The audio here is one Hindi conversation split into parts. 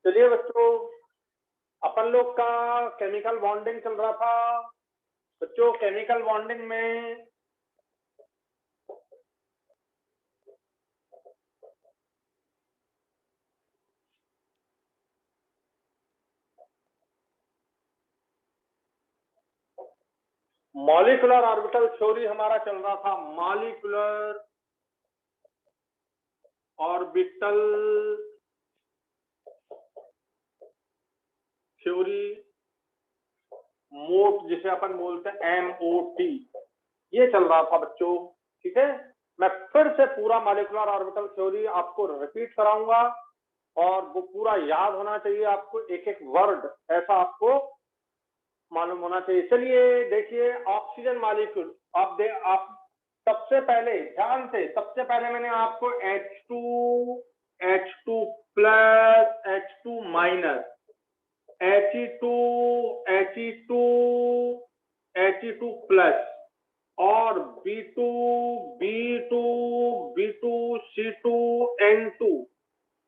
चलिए बच्चों, अपन लोग का केमिकल बॉन्डिंग चल रहा था। बच्चों, केमिकल बॉन्डिंग में मॉलिक्यूलर ऑर्बिटल थ्योरी हमारा चल रहा था। मॉलिक्यूलर ऑर्बिटल थ्योरी, मोट जिसे अपन बोलते हैं MOT, ये चल रहा था बच्चों। ठीक है, मैं फिर से पूरा मॉलिक्यूलर ऑर्बिटल थ्योरी आपको रिपीट कराऊंगा और वो पूरा याद होना चाहिए आपको, एक एक वर्ड ऐसा आपको मालूम होना चाहिए। चलिए देखिए, ऑक्सीजन मॉलिक्यूल, आप सबसे पहले ध्यान से, सबसे पहले मैंने आपको H2 plus H2 minus, He2 plus और B2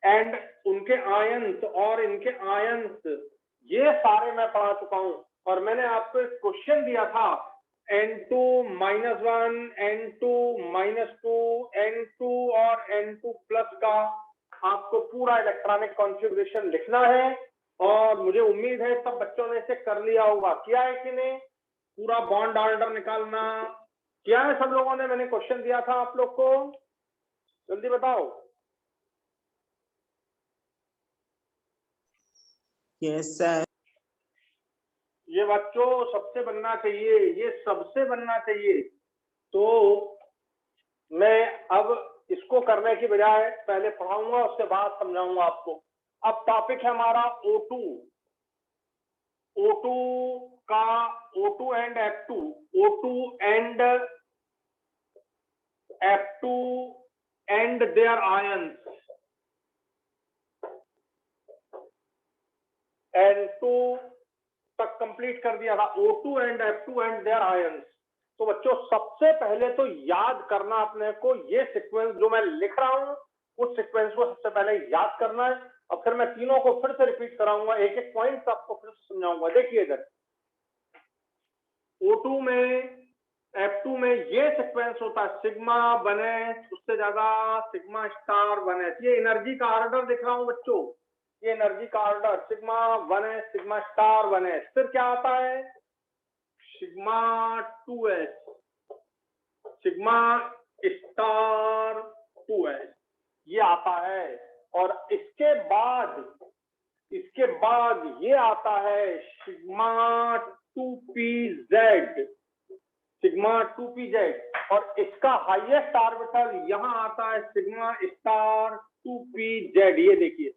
एंड उनके आयंस और इनके आयंस, ये सारे मैं पढ़ा चुका हूं। और मैंने आपको एक क्वेश्चन दिया था, N2 -1, N2 -2, N2 और N2 प्लस का आपको पूरा इलेक्ट्रॉनिक कॉन्फ़िगरेशन लिखना है। और मुझे उम्मीद है सब बच्चों ने इसे कर लिया होगा। किया है कि नहीं? पूरा बॉन्ड ऑर्डर निकालना किया है सब लोगों ने? मैंने क्वेश्चन दिया था आप लोग को, जल्दी बताओ। Yes sir. ये बच्चों सबसे बनना चाहिए, ये सबसे बनना चाहिए। तो मैं अब इसको करने की बजाय पहले पढ़ाऊंगा, उसके बाद समझाऊंगा आपको। अब टॉपिक है हमारा O2 का, O2 and F2, O2 and F2 and there ions, N2 तक कंप्लीट कर दिया था। O2 and F2 and there ions. तो बच्चों सबसे पहले तो याद करना अपने को, ये सीक्वेंस जो मैं लिख रहा हूं उस सीक्वेंस को सबसे पहले याद करना है। और फिर मैं तीनों को फिर से रिपीट कराऊंगा, एक एक पॉइंट आपको फिर से समझाऊंगा। देखिए इधर O2 में, F2 में ये सीक्वेंस होता है, सिग्मा बने उससे ज्यादा सिग्मा स्टार बने। ये एनर्जी का ऑर्डर दिख रहा हूं बच्चों, ये एनर्जी का ऑर्डर, सिग्मा बने सिग्मा स्टार बने, फिर क्या आता है sigma 2s, sigma star 2s, ये आता है। और इसके बाद ये आता है सिग्मा 2pz, सिग्मा 2pz। और इसका हाईएस्ट ऑर्बिटल यहां आता है सिग्मा स्टार 2pz। ये देखिए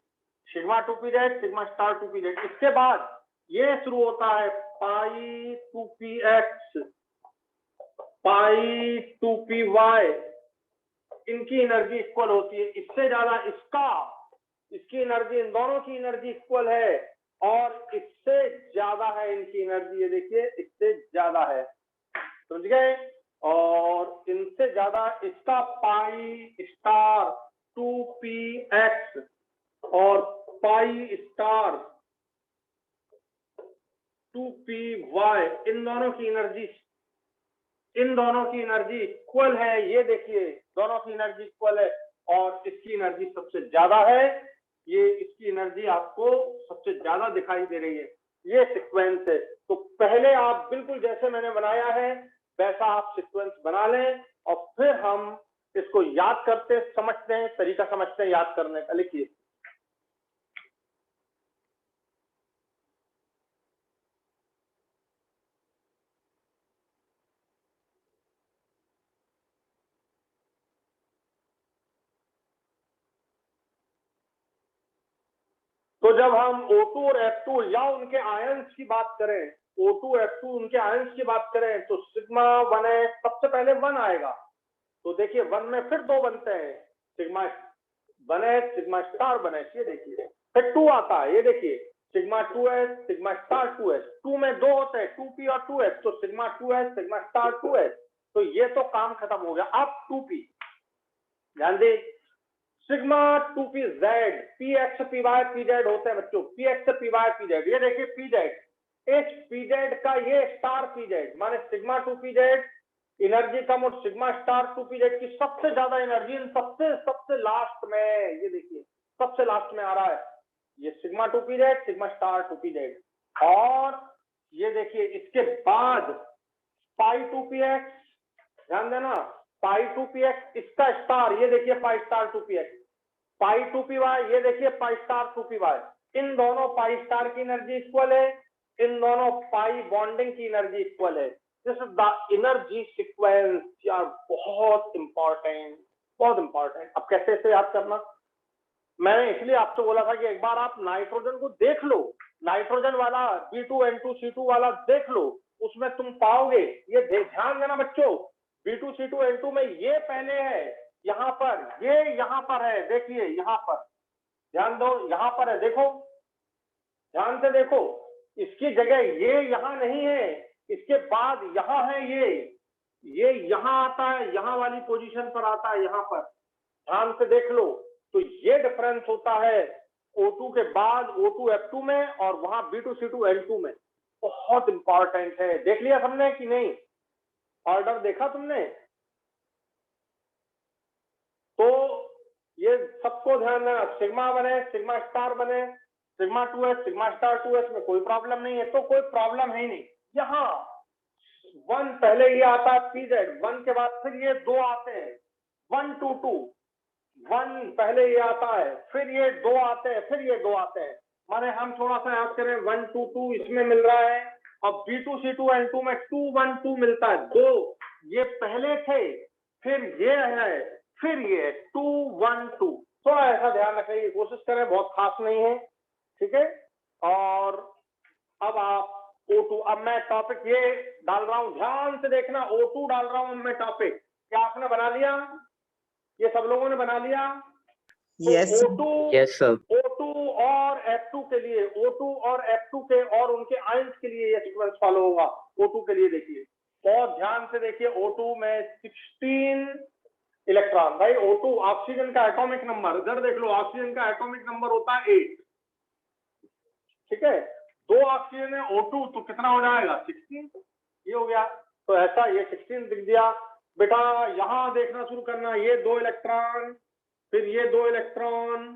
sigma 2pz, sigma star 2pz। इसके बाद ये शुरू होता है पाई 2px, पाई 2py। इनकी एनर्जी इक्वल होती है, इससे ज्यादा इसकी एनर्जी, इन दोनों की एनर्जी इक्वल है और इससे ज्यादा है इनकी एनर्जी। ये देखिए इससे ज्यादा है, समझ गए? और इनसे ज्यादा इसका पाई स्टार 2px और पाई स्टार 2py, इन दोनों की एनर्जी इक्वल है। ये देखिए दोनों की एनर्जी इक्वल है और इसकी एनर्जी सबसे ज्यादा है। ये इसकी एनर्जी आपको सबसे ज्यादा दिखाई दे रही है। ये सीक्वेंस है। तो पहले आप बिल्कुल जैसे मैंने बनाया है वैसा आप सीक्वेंस बना लें और फिर हम इसको याद करते समझते हैं, तरीका समझते हैं याद करने का। लिखिए तो जब हम O2 और F2 या उनके आयंस की बात करें, O2 F2 उनके आयंस की बात करें तो सिग्मा बने, सबसे पहले 1 आएगा। तो देखिए 1 में फिर 2 बनते हैं, सिग्मा बने सिग्मा स्टार बने। ये देखिए फिर 2 आता है, ये देखिए sigma 2s, sigma star 2s। 2 में 2 होते हैं, 2p और 2s, तो sigma 2s, sigma star 2s। तो ये तो काम खत्म हो गया। अब 2p ध्यान दे, sigma 2p z px py pz होते हैं बच्चों, px py pz। ये देखिए pz, इस pz का ये स्टार pz माने सिग्मा 2pz एनर्जी कम और सिग्मा स्टार 2pz की सबसे ज्यादा एनर्जी इन सबसे लास्ट में, ये देखिए सबसे लास्ट में आ रहा है ये sigma 2pz sigma star 2pz। और ये देखिए इसके बाद पाई 2px, ध्यान देना पाई 2px इसका स्टार, ये देखिए पाई स्टार 2px, पाई 2py ये देखिए पाई स्टार 2py। इन दोनों पाई स्टार की एनर्जी इक्वल है, इन दोनों पाई बॉन्डिंग की एनर्जी इक्वल है। This is the energy sequence यार, बहुत इंपॉर्टेंट बहुत इंपॉर्टेंट। अब कैसे इसे याद करना, मैंने इसलिए आपसे बोला था कि एक बार आप नाइट्रोजन को देख लो, नाइट्रोजन वाला B2N2C2 वाला देख लो, उसमें तुम पाओगे, ये ध्यान देना बच्चों, B2C2N2 में ये पहले है यहाँ पर, ये यहाँ पर है, देखिए यहाँ पर ध्यान दो, यहाँ पर है, देखो ध्यान से देखो, इसकी जगह ये यहाँ नहीं है, इसके बाद यहाँ है ये यहाँ आता है, यहाँ वाली पोजीशन पर आता है, यहाँ पर ध्यान से देख लो। तो ये डिफरेंस होता है O2 के बाद O2F2 में और वहां B2C2N2 में, बहुत इंपॉर्टेंट है। देख लिया सबने कि नहीं, ऑर्डर देखा तुमने? तो ये सबको ध्यान देना, सिग्मा बने सिग्मा स्टार बने sigma 2s sigma star 2s में कोई प्रॉब्लम नहीं है, तो कोई प्रॉब्लम है ही नहीं। यहाँ 1 पहले ये आता है pz, 1 के बाद फिर ये 2 आते हैं, 1 2 2, 1 पहले ये आता है, फिर ये 2 आते हैं, फिर ये 2 आते हैं, माने हम थोड़ा सा याद करें, 1 2 2 इसमें मिल रहा है, अब B2C2N2 में 2 1 2 मिलता है, 2 ये पहले थे, फिर ये है, फिर ये 2 1 2। थोड़ा ऐसा ध्यान रखने की कोशिश करें, बहुत खास नहीं है, ठीक है। और अब आप O2, अब मैं टॉपिक ये डाल रहा हूं, ध्यान से देखना, O2 डाल रहा हूं मैं टॉपिक, क्या आपने बना लिया? ये सब लोगों ने बना लिया? Yes sir. O2 और F2 के लिए, O2 और F2 के और उनके आयंस के लिए ये सीक्वेंस फॉलो होगा। O2 के लिए देखिए, बहुत ध्यान से देखिए, O2 में 16 इलेक्ट्रॉन, भाई O2 ऑक्सीजन का एटॉमिक नंबर, इधर देख लो, ऑक्सीजन का एटॉमिक नंबर होता है 8, ठीक है, 2 ऑक्सीजन है O2, तो कितना हो जाएगा 16, ये हो गया। तो ऐसा ये 16 दिख दिया बेटा। यहां देखना शुरू करना, ये 2 इलेक्ट्रॉन, फिर ये 2 इलेक्ट्रॉन,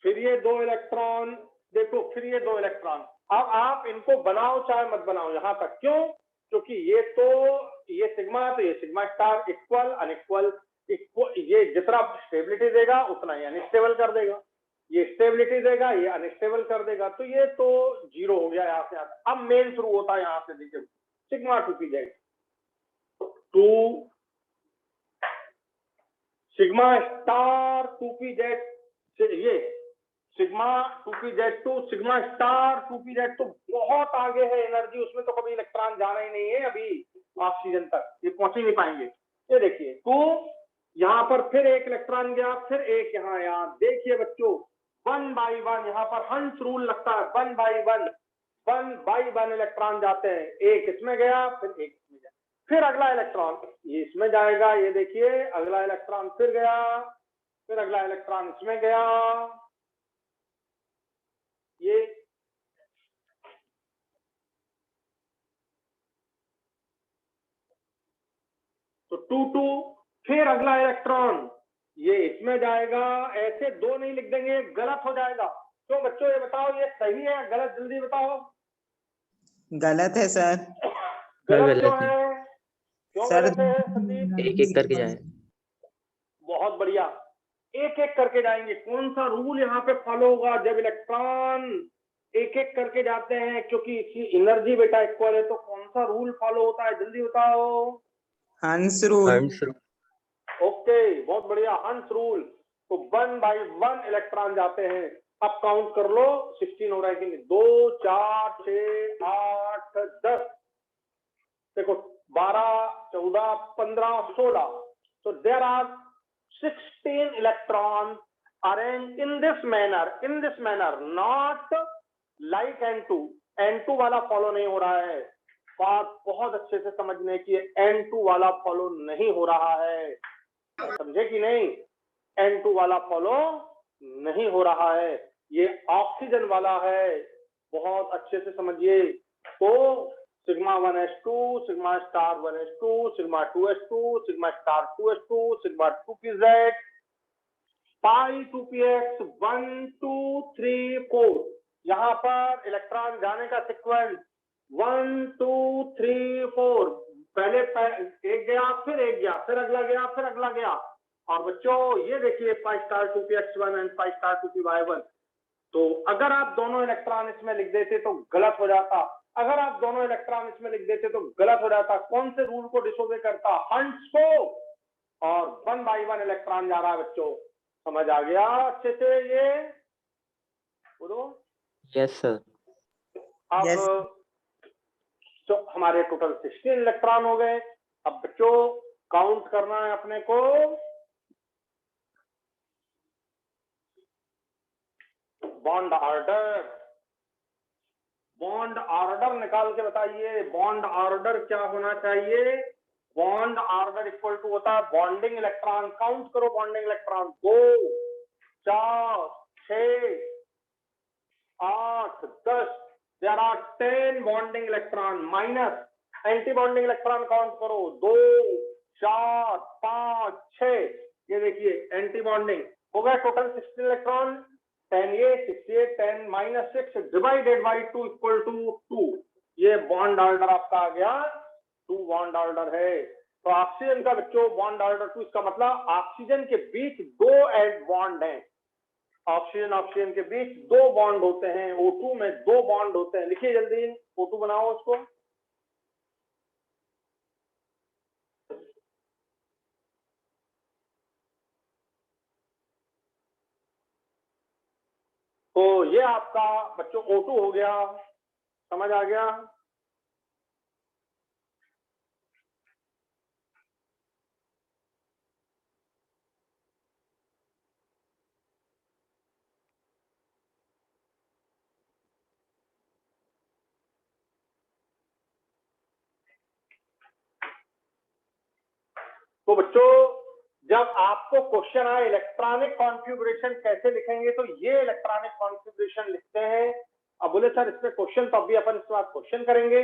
फिर ये 2 इलेक्ट्रॉन, देखो फिर ये 2 इलेक्ट्रॉन। अब आप इनको बनाओ चाहे मत बनाओ यहां तक, क्यों? क्योंकि ये सिग्मा, तो ये सिग्मा स्टार इक्वल अनइक्वल, ये जितना स्टेबिलिटी देगा उतना ही अनस्टेबल कर देगा, ये स्टेबिलिटी देगा ये अनस्टेबल कर देगा, तो ये तो 0 हो गया यहाँ से। अब मेन शुरू होता है यहाँ से, देखिए sigma 2pz 2 sigma star 2pz, ये sigma 2pz2 sigma star 2pz, तो बहुत आगे है एनर्जी, उसमें तो कभी इलेक्ट्रॉन जाना ही नहीं है अभी ऑक्सीजन तक, ये पहुंच ही नहीं पाएंगे। ये देखिए 2 यहाँ पर फिर एक इलेक्ट्रॉन गया, फिर एक यहाँ आया, देखिए बच्चों 1 by 1 यहाँ पर हंस रूल लगता है, 1 by 1 इलेक्ट्रॉन जाते हैं, एक इसमें गया फिर एक इसमें गया, फिर अगला इलेक्ट्रॉन ये इसमें जाएगा, ये देखिए अगला इलेक्ट्रॉन फिर गया, फिर अगला इलेक्ट्रॉन इसमें गया, ये तो 2 2, फिर अगला इलेक्ट्रॉन ये इसमें जाएगा, ऐसे 2 नहीं लिख देंगे, गलत हो जाएगा। तो बच्चों ये बताओ, ये सही है गलत, जल्दी बताओ। गलत है सर। गलत क्यों है? क्यों सर गलत है संदीप? एक एक करके जाए। बहुत बढ़िया, एक एक करके जाएंगे। कौन सा रूल यहाँ पे फॉलो होगा जब इलेक्ट्रॉन एक एक करके जाते हैं? क्योंकि इसकी एनर्जी बेटा इक्वल है, तो कौन सा रूल फॉलो होता है जल्दी बताओ। हंस रूल। ओके, बहुत बढ़िया, हंस रूल। तो 1 by 1 इलेक्ट्रॉन जाते हैं। अब काउंट कर लो, 16 हो रहा है कि नहीं? 2 4 6 8 10, देखो 12 14 15 16, so there are 16 electrons arranged in this manner, not like N2 वाला फॉलो नहीं हो रहा है। बात बहुत अच्छे से समझने की, N2 वाला फॉलो नहीं हो रहा है, समझे कि नहीं? N2 वाला फॉलो नहीं हो रहा है, ये ऑक्सीजन वाला है, बहुत अच्छे से समझिए। तो sigma 1s2, sigma star 1s2, sigma 2s2, sigma star 2s2, sigma 2pz, पाई 2px 1 2 3 4। यहाँ पर इलेक्ट्रॉन जाने का सीक्वेंस 1 2 3 4, पहले एक गया, फिर एक गया, फिर अगला गया, फिर अगला गया। और बच्चों ये देखिए pi star 2px1 and pi star 2py1। तो अगर आप दोनों इलेक्ट्रॉन इसमें लिख देते तो गलत हो जाता, अगर आप दोनों इलेक्ट्रॉन इसमें लिख देते तो गलत हो जाता। कौन से रूल को डिसोबे करता? हंट्स को। और 1 बाई 1 इलेक्ट्रॉन जा रहा है बच्चों, समझ आ गया अच्छे से? ये बोलो। Yes sir. अब Yes. तो हमारे टोटल 16 इलेक्ट्रॉन हो गए। अब बच्चों काउंट करना है अपने को, बॉन्ड ऑर्डर। बॉन्ड ऑर्डर निकाल के बताइए, बॉन्ड ऑर्डर क्या होना चाहिए? बॉन्ड ऑर्डर इक्वल टू होता है बॉन्डिंग इलेक्ट्रॉन। काउंट करो bonding electron, 2 4 6 8 10। There are 10 bonding electron minus anti bonding electron. Count करो 2 4 5 6। ये देखिए एंटी बॉन्डिंग हो गया टोटल 16 इलेक्ट्रॉन। 10 ये 68, 10 minus 6 divided by 2 equal to 2। ये बॉन्ड ऑर्डर आपका आ गया, 2 बॉन्ड ऑर्डर है। तो ऑक्सीजन का बच्चों बॉन्ड ऑर्डर 2, इसका मतलब ऑक्सीजन के बीच 2 एड बॉन्ड हैं। ऑक्सीजन ऑक्सीजन के बीच 2 बॉन्ड होते हैं, O2 में 2 बॉन्ड होते हैं। लिखिए जल्दी, O2 बनाओ उसको। तो ये आपका बच्चों O2 हो गया, समझ आ गया? तो बच्चों जब आपको क्वेश्चन आए इलेक्ट्रॉनिक कॉन्फ़िगरेशन कैसे लिखेंगे, तो ये इलेक्ट्रॉनिक कॉन्फ़िगरेशन लिखते हैं। अब बोले सर इसमें क्वेश्चन, तो अभी अपन इसके बाद क्वेश्चन करेंगे।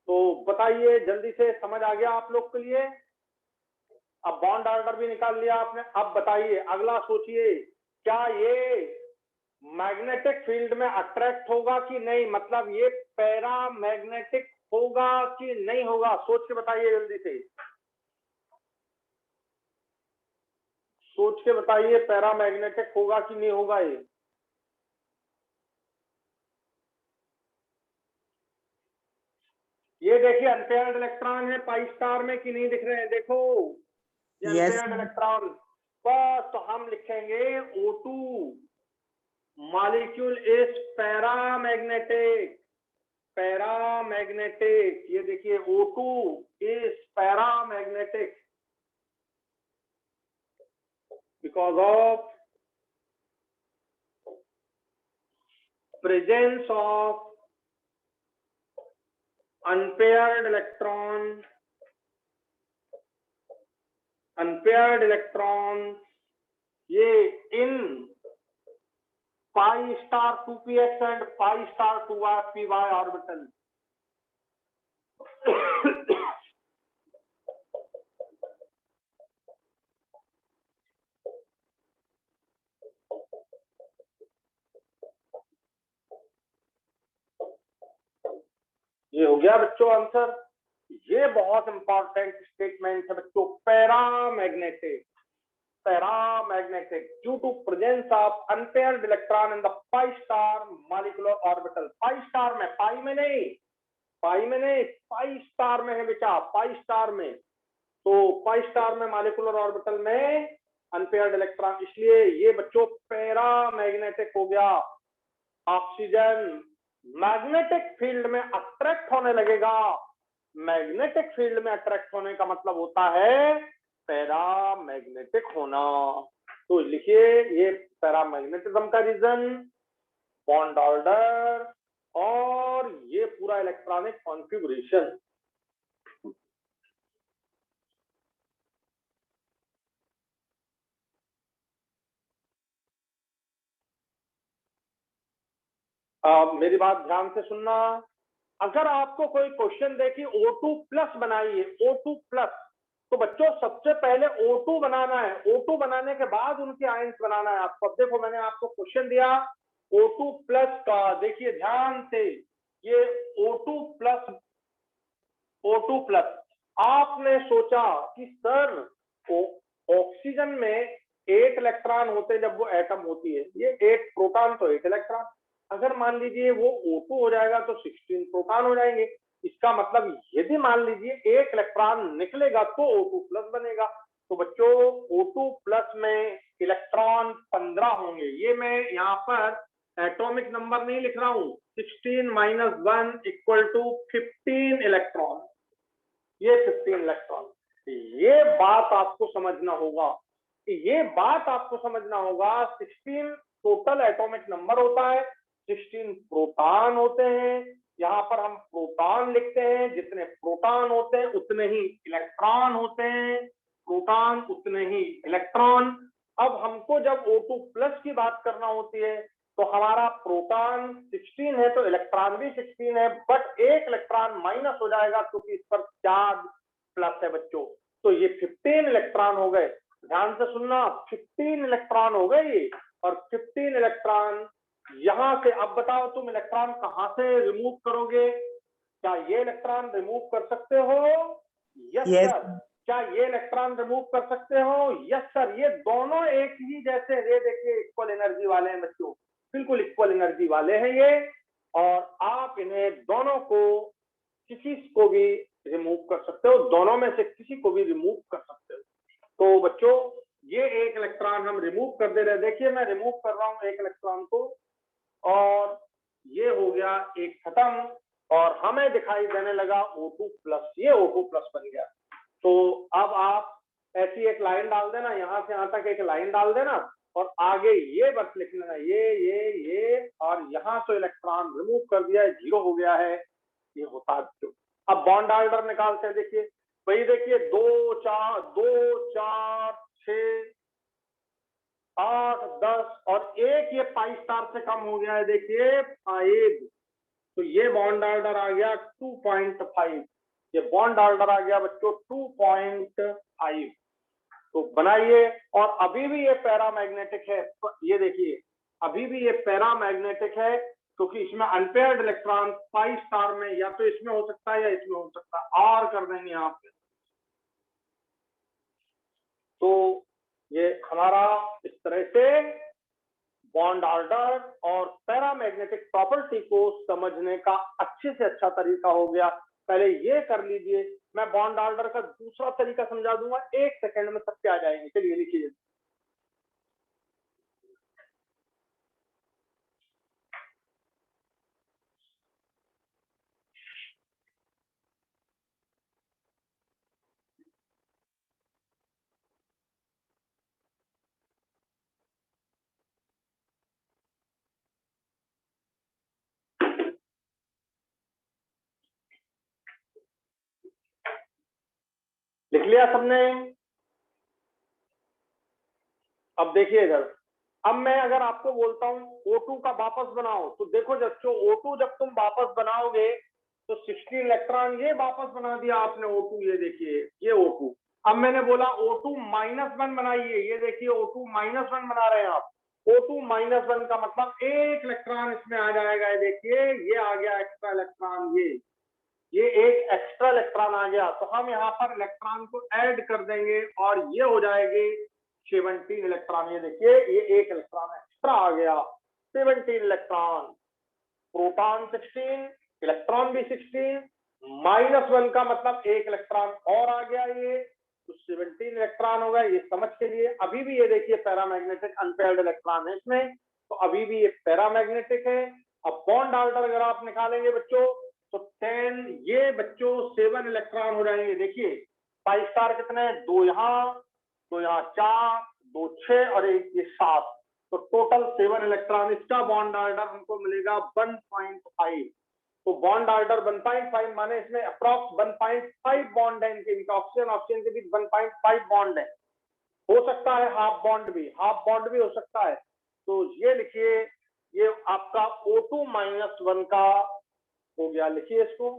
तो बताइए जल्दी से, समझ आ गया आप लोग के लिए? अब बॉन्ड ऑर्डर भी निकाल लिया आपने। अब बताइए अगला सोचिए, क्या ये मैग्नेटिक फील्ड में अट्रैक्ट होगा कि नहीं? मतलब ये पैरा मैग्नेटिक होगा कि नहीं होगा? सोच के बताइए जल्दी से, सोच के बताइए पैरामैग्नेटिक होगा कि नहीं होगा? ये देखिए अनपेयर्ड इलेक्ट्रॉन है पाई स्टार में कि नहीं दिख रहे हैं? देखो ये अनपेयर्ड इलेक्ट्रॉन। बस तो हम लिखेंगे O2 molecule is paramagnetic. Paramagnetic, ये देखिए O2 is paramagnetic because of presence of unpaired electron, unpaired electrons ये in pi star 2px and pi star 2py orbital। ये हो गया बच्चों आंसर। ये बहुत इंपॉर्टेंट स्टेटमेंट है बच्चों, paramagnetic. Paramagnetic due to presence of unpaired electron in the pi star molecular orbital. Pi star में, पाई में नहीं, पाई में नहीं, पाई स्टार में है बेटा, पाई स्टार में। तो पाई स्टार में मॉलिक्यूलर ऑर्बिटल में अनपेयर्ड इलेक्ट्रॉन, इसलिए ये बच्चों पैरामैग्नेटिक हो गया। ऑक्सीजन मैग्नेटिक फील्ड में अट्रैक्ट होने लगेगा। मैग्नेटिक फील्ड में अट्रैक्ट होने का मतलब होता है पैरामैग्नेटिक होना। तो लिखिए ये पैरामैग्नेटिज्म का रीजन, बॉन्ड ऑर्डर और ये पूरा इलेक्ट्रॉनिक कॉन्फ़िगरेशन। मेरी बात ध्यान से सुनना। अगर आपको कोई क्वेश्चन दे कि O2 प्लस बनाइए, O2 प्लस, तो बच्चों सबसे पहले O2 बनाना है। O2 बनाने के बाद उनके आयंस बनाना है आपको। अब देखो मैंने आपको क्वेश्चन दिया O2 प्लस का, देखिए ध्यान से, ये O2 प्लस, O2 प्लस। आपने सोचा कि सर ऑक्सीजन में 8 इलेक्ट्रॉन होते हैं जब वो एटम होती है, ये 8 प्रोटॉन तो 8 इलेक्ट्रॉन, अगर मान लीजिए वो O2 हो जाएगा तो 16 प्रोटॉन हो जाएंगे। इसका मतलब यदि मान लीजिए 1 इलेक्ट्रॉन निकलेगा तो O2 प्लस बनेगा। तो बच्चों O2 प्लस में इलेक्ट्रॉन 15 होंगे। ये मैं यहाँ पर एटॉमिक नंबर नहीं लिख रहा हूँ, 16 माइनस 1 इक्वल टू 15 इलेक्ट्रॉन, ये 15 इलेक्ट्रॉन। ये बात आपको समझना होगा, ये बात आपको समझना होगा। 16 टोटल एटॉमिक नंबर होता है, 16 प्रोटॉन होते हैं। यहाँ पर हम प्रोटॉन लिखते हैं, जितने प्रोटॉन होते हैं उतने ही इलेक्ट्रॉन होते हैं, प्रोटॉन उतने ही इलेक्ट्रॉन। अब हमको जब O2 प्लस की बात करना होती है तो हमारा प्रोटॉन 16 है तो इलेक्ट्रॉन भी 16 है, बट 1 इलेक्ट्रॉन माइनस हो जाएगा क्योंकि इस पर चार्ज प्लस है बच्चों। तो ये 15 इलेक्ट्रॉन हो गए। ध्यान से सुनना, 15 इलेक्ट्रॉन हो गए ये, और 15 इलेक्ट्रॉन यहां से। अब बताओ तुम इलेक्ट्रॉन कहां से रिमूव करोगे? क्या ये इलेक्ट्रॉन रिमूव कर सकते हो? Yes sir. क्या ये इलेक्ट्रॉन रिमूव कर सकते हो? Yes sir. ये दोनों एक ही जैसे, ये देखिए इक्वल एनर्जी वाले हैं बच्चों, बिल्कुल इक्वल एनर्जी वाले हैं ये, और आप इन्हें दोनों को किसी को भी रिमूव कर सकते हो, दोनों में से किसी को भी रिमूव कर सकते हो। तो बच्चों ये 1 इलेक्ट्रॉन हम रिमूव कर दे रहे हैं। देखिए मैं रिमूव कर रहा हूं 1 इलेक्ट्रॉन को, और ये हो गया एक खत्म, और हमें दिखाई देने लगा O2 प्लस, ये O2 प्लस बन गया। तो अब आप ऐसी एक लाइन डाल देना, यहां से यहां तक एक लाइन डाल देना, और आगे ये बस लिख लेना, ये, और यहां से इलेक्ट्रॉन रिमूव कर दिया है, 0 हो गया है। ये होता है क्यों? अब बॉन्ड ऑर्डर निकालते हैं। देखिए भाई, देखिए 2 4 6 8 10 और एक ये पाई स्टार से कम हो गया है, देखिए 5। तो ये बॉन्ड ऑर्डर आ गया 2.5, ये बॉन्ड ऑर्डर आ गया बच्चों 2.5। तो बनाइए, और अभी भी ये पैरामैग्नेटिक है। तो ये देखिए अभी भी ये पैरामैग्नेटिक है, क्योंकि इसमें अनपेयर्ड इलेक्ट्रॉन पाई स्टार में या तो इसमें हो सकता है या इसमें हो सकता है, आर कर देंगे यहाँ पे। तो ये हमारा इस तरह से बॉन्ड ऑर्डर और पैरामैग्नेटिक प्रॉपर्टी को समझने का अच्छे से अच्छा तरीका हो गया। पहले ये कर लीजिए, मैं बॉन्ड ऑर्डर का दूसरा तरीका समझा दूंगा, 1 सेकंड में सबके आ जाएंगे। चलिए लिखिए। लिख लिया सबने? अब देखिए इधर, अब मैं अगर आपको बोलता हूं O2 का वापस बनाओ, तो देखो बच्चों O2 जब तुम वापस बनाओगे तो 16 इलेक्ट्रॉन ये वापस बना दिया आपने O2, ये देखिए ये O2। अब मैंने बोला O2 -1 बनाइए, ये देखिए O2 -1 बना रहे हैं आप। O2 -1 का मतलब 1 इलेक्ट्रॉन इसमें आ जाएगा, ये देखिए ये आ गया एक्स्ट्रा इलेक्ट्रॉन, ये एक एक्स्ट्रा इलेक्ट्रॉन आ गया। तो हम यहाँ पर इलेक्ट्रॉन को ऐड कर देंगे और ये हो जाएगी 17 इलेक्ट्रॉन। ये देखिए ये 1 इलेक्ट्रॉन एक्स्ट्रा आ गया, 17 इलेक्ट्रॉन। प्रोटॉन 16, इलेक्ट्रॉन भी 16, -1 का मतलब 1 इलेक्ट्रॉन और आ गया, ये तो 17 इलेक्ट्रॉन होगा। ये समझ के लिए अभी भी ये देखिए पैरामैग्नेटिक अनपेयर्ड इलेक्ट्रॉन है इसमें, तो अभी भी ये पैरामैग्नेटिक है। अब बॉन्ड ऑर्डर अगर आप निकालेंगे बच्चों तो 10, ये बच्चों 7 इलेक्ट्रॉन हो जाएंगे। देखिए पाई स्टार कितने हैं, 2 यहाँ, 2 यहाँ, 4, 2 6 और 1 ये 7, तो टोटल 7 इलेक्ट्रॉन। इसका बॉन्ड ऑर्डर हमको मिलेगा 1.5। तो बॉन्ड ऑर्डर 1.5 माने इसमें अप्रॉक्स 1.5 बॉन्ड है इनके, ऑक्सीजन ऑक्सीजन के बीच 1.5 बॉन्ड है। हो सकता है हाफ बॉन्ड भी हो सकता है। तो ये लिखिए ये आपका O2 -1 का हो गया। लिखिए इसको।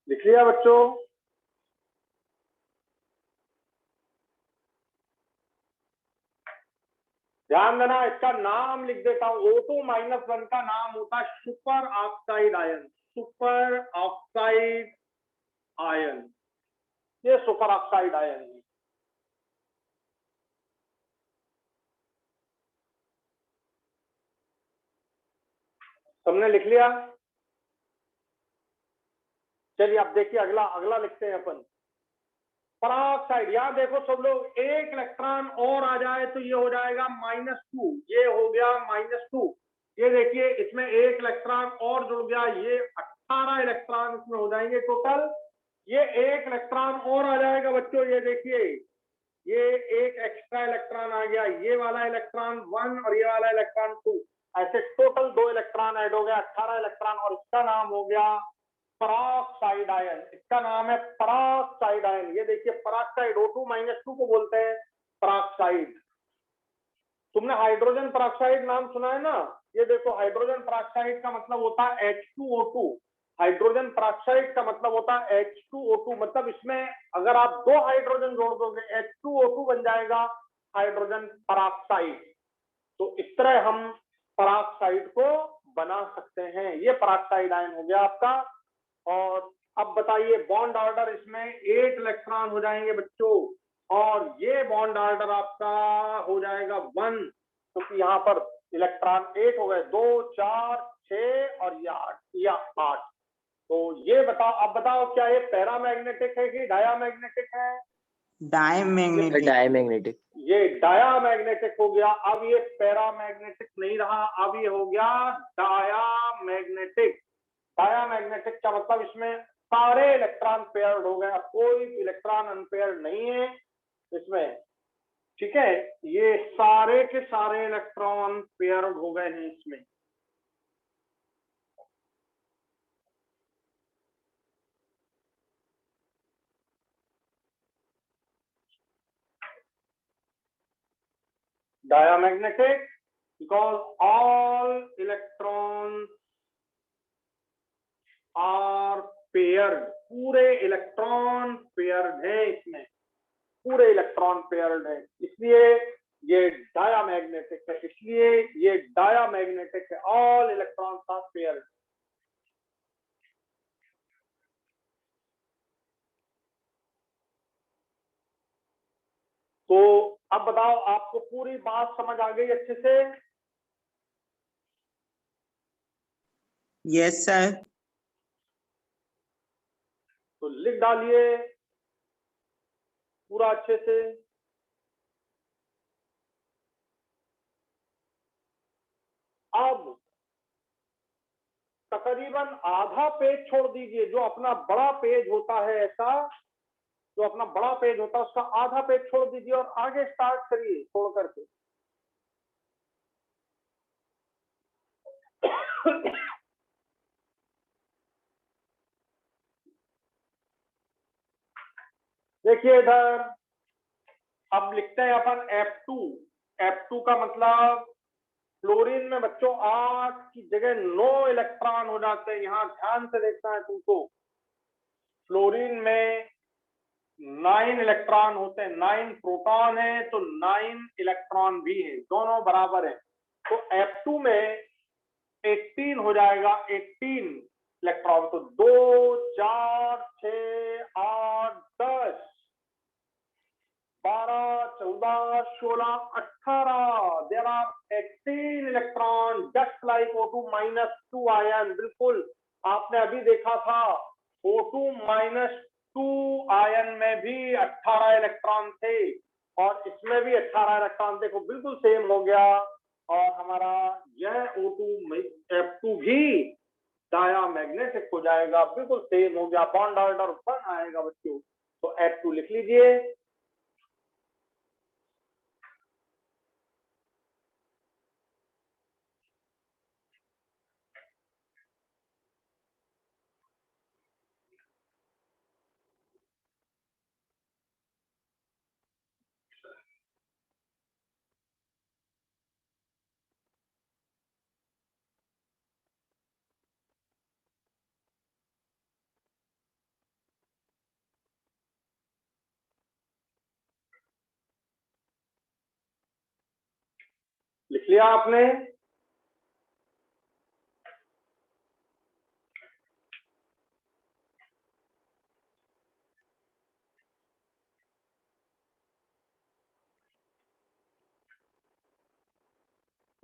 लिख लिया बच्चों? ध्यान देना, इसका नाम लिख देता हूं। O2 -1 का नाम होता है super oxide ion. Super oxide ion, ये सुपर ऑक्साइड आयन है। सबने लिख लिया? चलिए अब देखिए अगला अगला लिखते हैं अपन। पराऑक्साइड, यहां देखो सब लोग, एक इलेक्ट्रॉन और आ जाए तो ये हो जाएगा -2, ये हो गया -2। ये देखिए इसमें एक इलेक्ट्रॉन और जुड़ गया, ये 18 इलेक्ट्रॉन इसमें हो जाएंगे टोटल। ये एक इलेक्ट्रॉन और आ जाएगा बच्चों, ये देखिए ये एक एक्स्ट्रा इलेक्ट्रॉन आ गया, ये वाला इलेक्ट्रॉन 1 और ये वाला इलेक्ट्रॉन 2, ऐसे टोटल 2 इलेक्ट्रॉन ऐड हो गया, 18 इलेक्ट्रॉन, और इसका नाम हो गया पराऑक्साइड आयन। इसका नाम है पराऑक्साइड आयन। ये देखिए पराऑक्साइड, O2 -2 को बोलते हैं पराऑक्साइड। तुमने हाइड्रोजन पराऑक्साइड नाम सुना है ना? ये देखो हाइड्रोजन पराऑक्साइड का मतलब होता है H2O2। हाइड्रोजन पराऑक्साइड का मतलब होता है H2O2, मतलब इसमें अगर आप 2 हाइड्रोजन जोड़ दोगे H2O2 बन जाएगा हाइड्रोजन पराऑक्साइड। तो इस तरह हम पराऑक्साइड को बना सकते हैं। ये पराऑक्साइड आयन हो गया आपका। और अब बताइए बॉन्ड ऑर्डर, इसमें 8 इलेक्ट्रॉन हो जाएंगे बच्चों, और ये बॉन्ड ऑर्डर आपका हो जाएगा 1, क्योंकि यहाँ पर इलेक्ट्रॉन 8 हो गए, 2 4 6 और ये 8, या 8। तो ये बताओ, अब बताओ क्या ये पैरामैग्नेटिक है कि डायामैग्नेटिक है? डायमैग्नेटिक। डायमैग्नेटिक। ये डायामैग्नेटिक हो गया। अब ये पैरामैग्नेटिक नहीं रहा, अब ये हो गया डायामैग्नेटिक। डायामैग्नेटिक का मतलब इसमें सारे इलेक्ट्रॉन पेयर्ड हो गए, अब कोई इलेक्ट्रॉन अनपेयर्ड नहीं है इसमें। ठीक है, ये सारे के सारे इलेक्ट्रॉन पेयर्ड हो गए हैं इसमें। Diamagnetic because all electron are paired. पूरे इलेक्ट्रॉन पेयर्ड है इसमें, पूरे इलेक्ट्रॉन पेयर्ड है, इसलिए ये डायामैग्नेटिक है। इसलिए ये डायामैग्नेटिक है, ऑल इलेक्ट्रॉन्स आर पेयर्ड। तो अब बताओ आपको पूरी बात समझ आ गई अच्छे से? Yes sir. तो लिख डालिए पूरा अच्छे से। अब तकरीबन आधा पेज छोड़ दीजिए, जो अपना बड़ा पेज होता है, ऐसा जो अपना बड़ा पेज होता है उसका आधा पेज छोड़ दीजिए और आगे स्टार्ट करिए छोड़ करके। देखिए इधर अब लिखते हैं अपन F2। F2 का मतलब फ्लोरीन में बच्चों 8 की जगह 9 इलेक्ट्रॉन हो जाते हैं। यहां ध्यान से देखना है तुमको, फ्लोरीन में 9 इलेक्ट्रॉन होते हैं, 9 प्रोटॉन है तो 9 इलेक्ट्रॉन भी है, दोनों बराबर है। तो F2 में 18 हो जाएगा, 18 इलेक्ट्रॉन। तो 2 4 6 8 10 12 14 16 18, there are 18 electron just like O2 -2 ion. बिल्कुल आपने अभी देखा था O2 F2 आयन में भी 18 इलेक्ट्रॉन थे और इसमें भी 18 इलेक्ट्रॉन, देखो बिल्कुल सेम हो गया। और हमारा यह O2 F2 भी डायामैग्नेटिक हो जाएगा, बिल्कुल सेम हो गया, बॉन्ड ऑर्डर 1 आएगा बच्चों। तो F2 लिख लीजिए। लिख लिया आपने?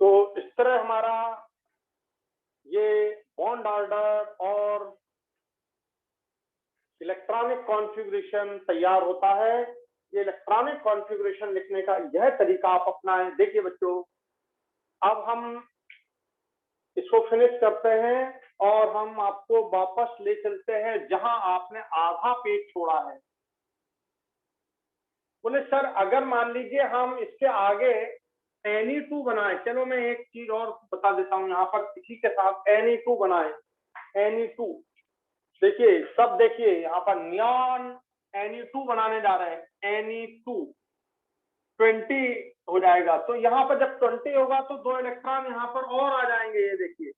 तो इस तरह हमारा ये बॉन्ड ऑर्डर और इलेक्ट्रॉनिक कॉन्फ़िगरेशन तैयार होता है। ये इलेक्ट्रॉनिक कॉन्फ़िगरेशन लिखने का यह तरीका आप अपनाएं। देखिए बच्चों, अब हम इसको फिनिश करते हैं और हम आपको वापस ले चलते हैं जहां आपने आधा पेज छोड़ा है। बोले सर अगर मान लीजिए हम इसके आगे Ne2 बनाए, चलो मैं एक चीज और बता देता हूं यहाँ पर, इसी के साथ Ne2 बनाए। Ne2 देखिए, सब देखिए यहाँ पर नियॉन Ne2 बनाने जा रहे हैं। Ne2 20 हो जाएगा, तो यहाँ पर जब 20 होगा तो 2 इलेक्ट्रॉन यहाँ पर और आ जाएंगे। ये देखिए,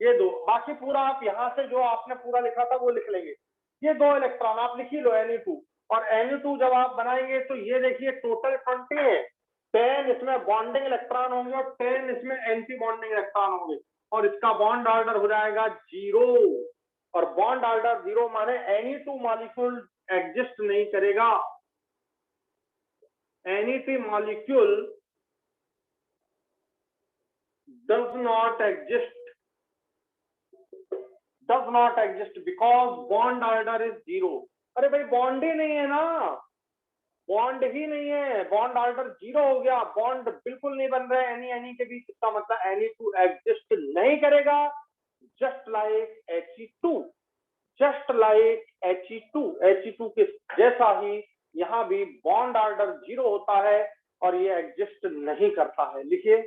ये 2, बाकी पूरा आप यहाँ से जो आपने पूरा लिखा था वो लिख लेंगे। ये 2 इलेक्ट्रॉन आप लिख ही लो Ne2, और Ne2 जब आप बनाएंगे तो ये देखिए टोटल 20 है। 10 इसमें बॉन्डिंग इलेक्ट्रॉन होंगे और 10 इसमें एंटी बॉन्डिंग इलेक्ट्रॉन होंगे, और इसका बॉन्ड ऑर्डर हो जाएगा 0। और बॉन्ड ऑर्डर 0 माने Ne2 मॉलिक्यूल एग्जिस्ट नहीं करेगा। Ne2 molecule does not exist because bond order is 0। अरे भाई बॉन्ड ही नहीं है ना, बॉन्ड ही नहीं है, बॉन्ड ऑर्डर 0 हो गया, बॉन्ड बिल्कुल नहीं बन रहा है एनी के बीच। इसका मतलब Ne2 एग्जिस्ट नहीं करेगा। Just like He2, just like He2 के जैसा ही यहाँ भी बॉन्ड ऑर्डर 0 होता है और ये एग्जिस्ट नहीं करता है। लिखिए,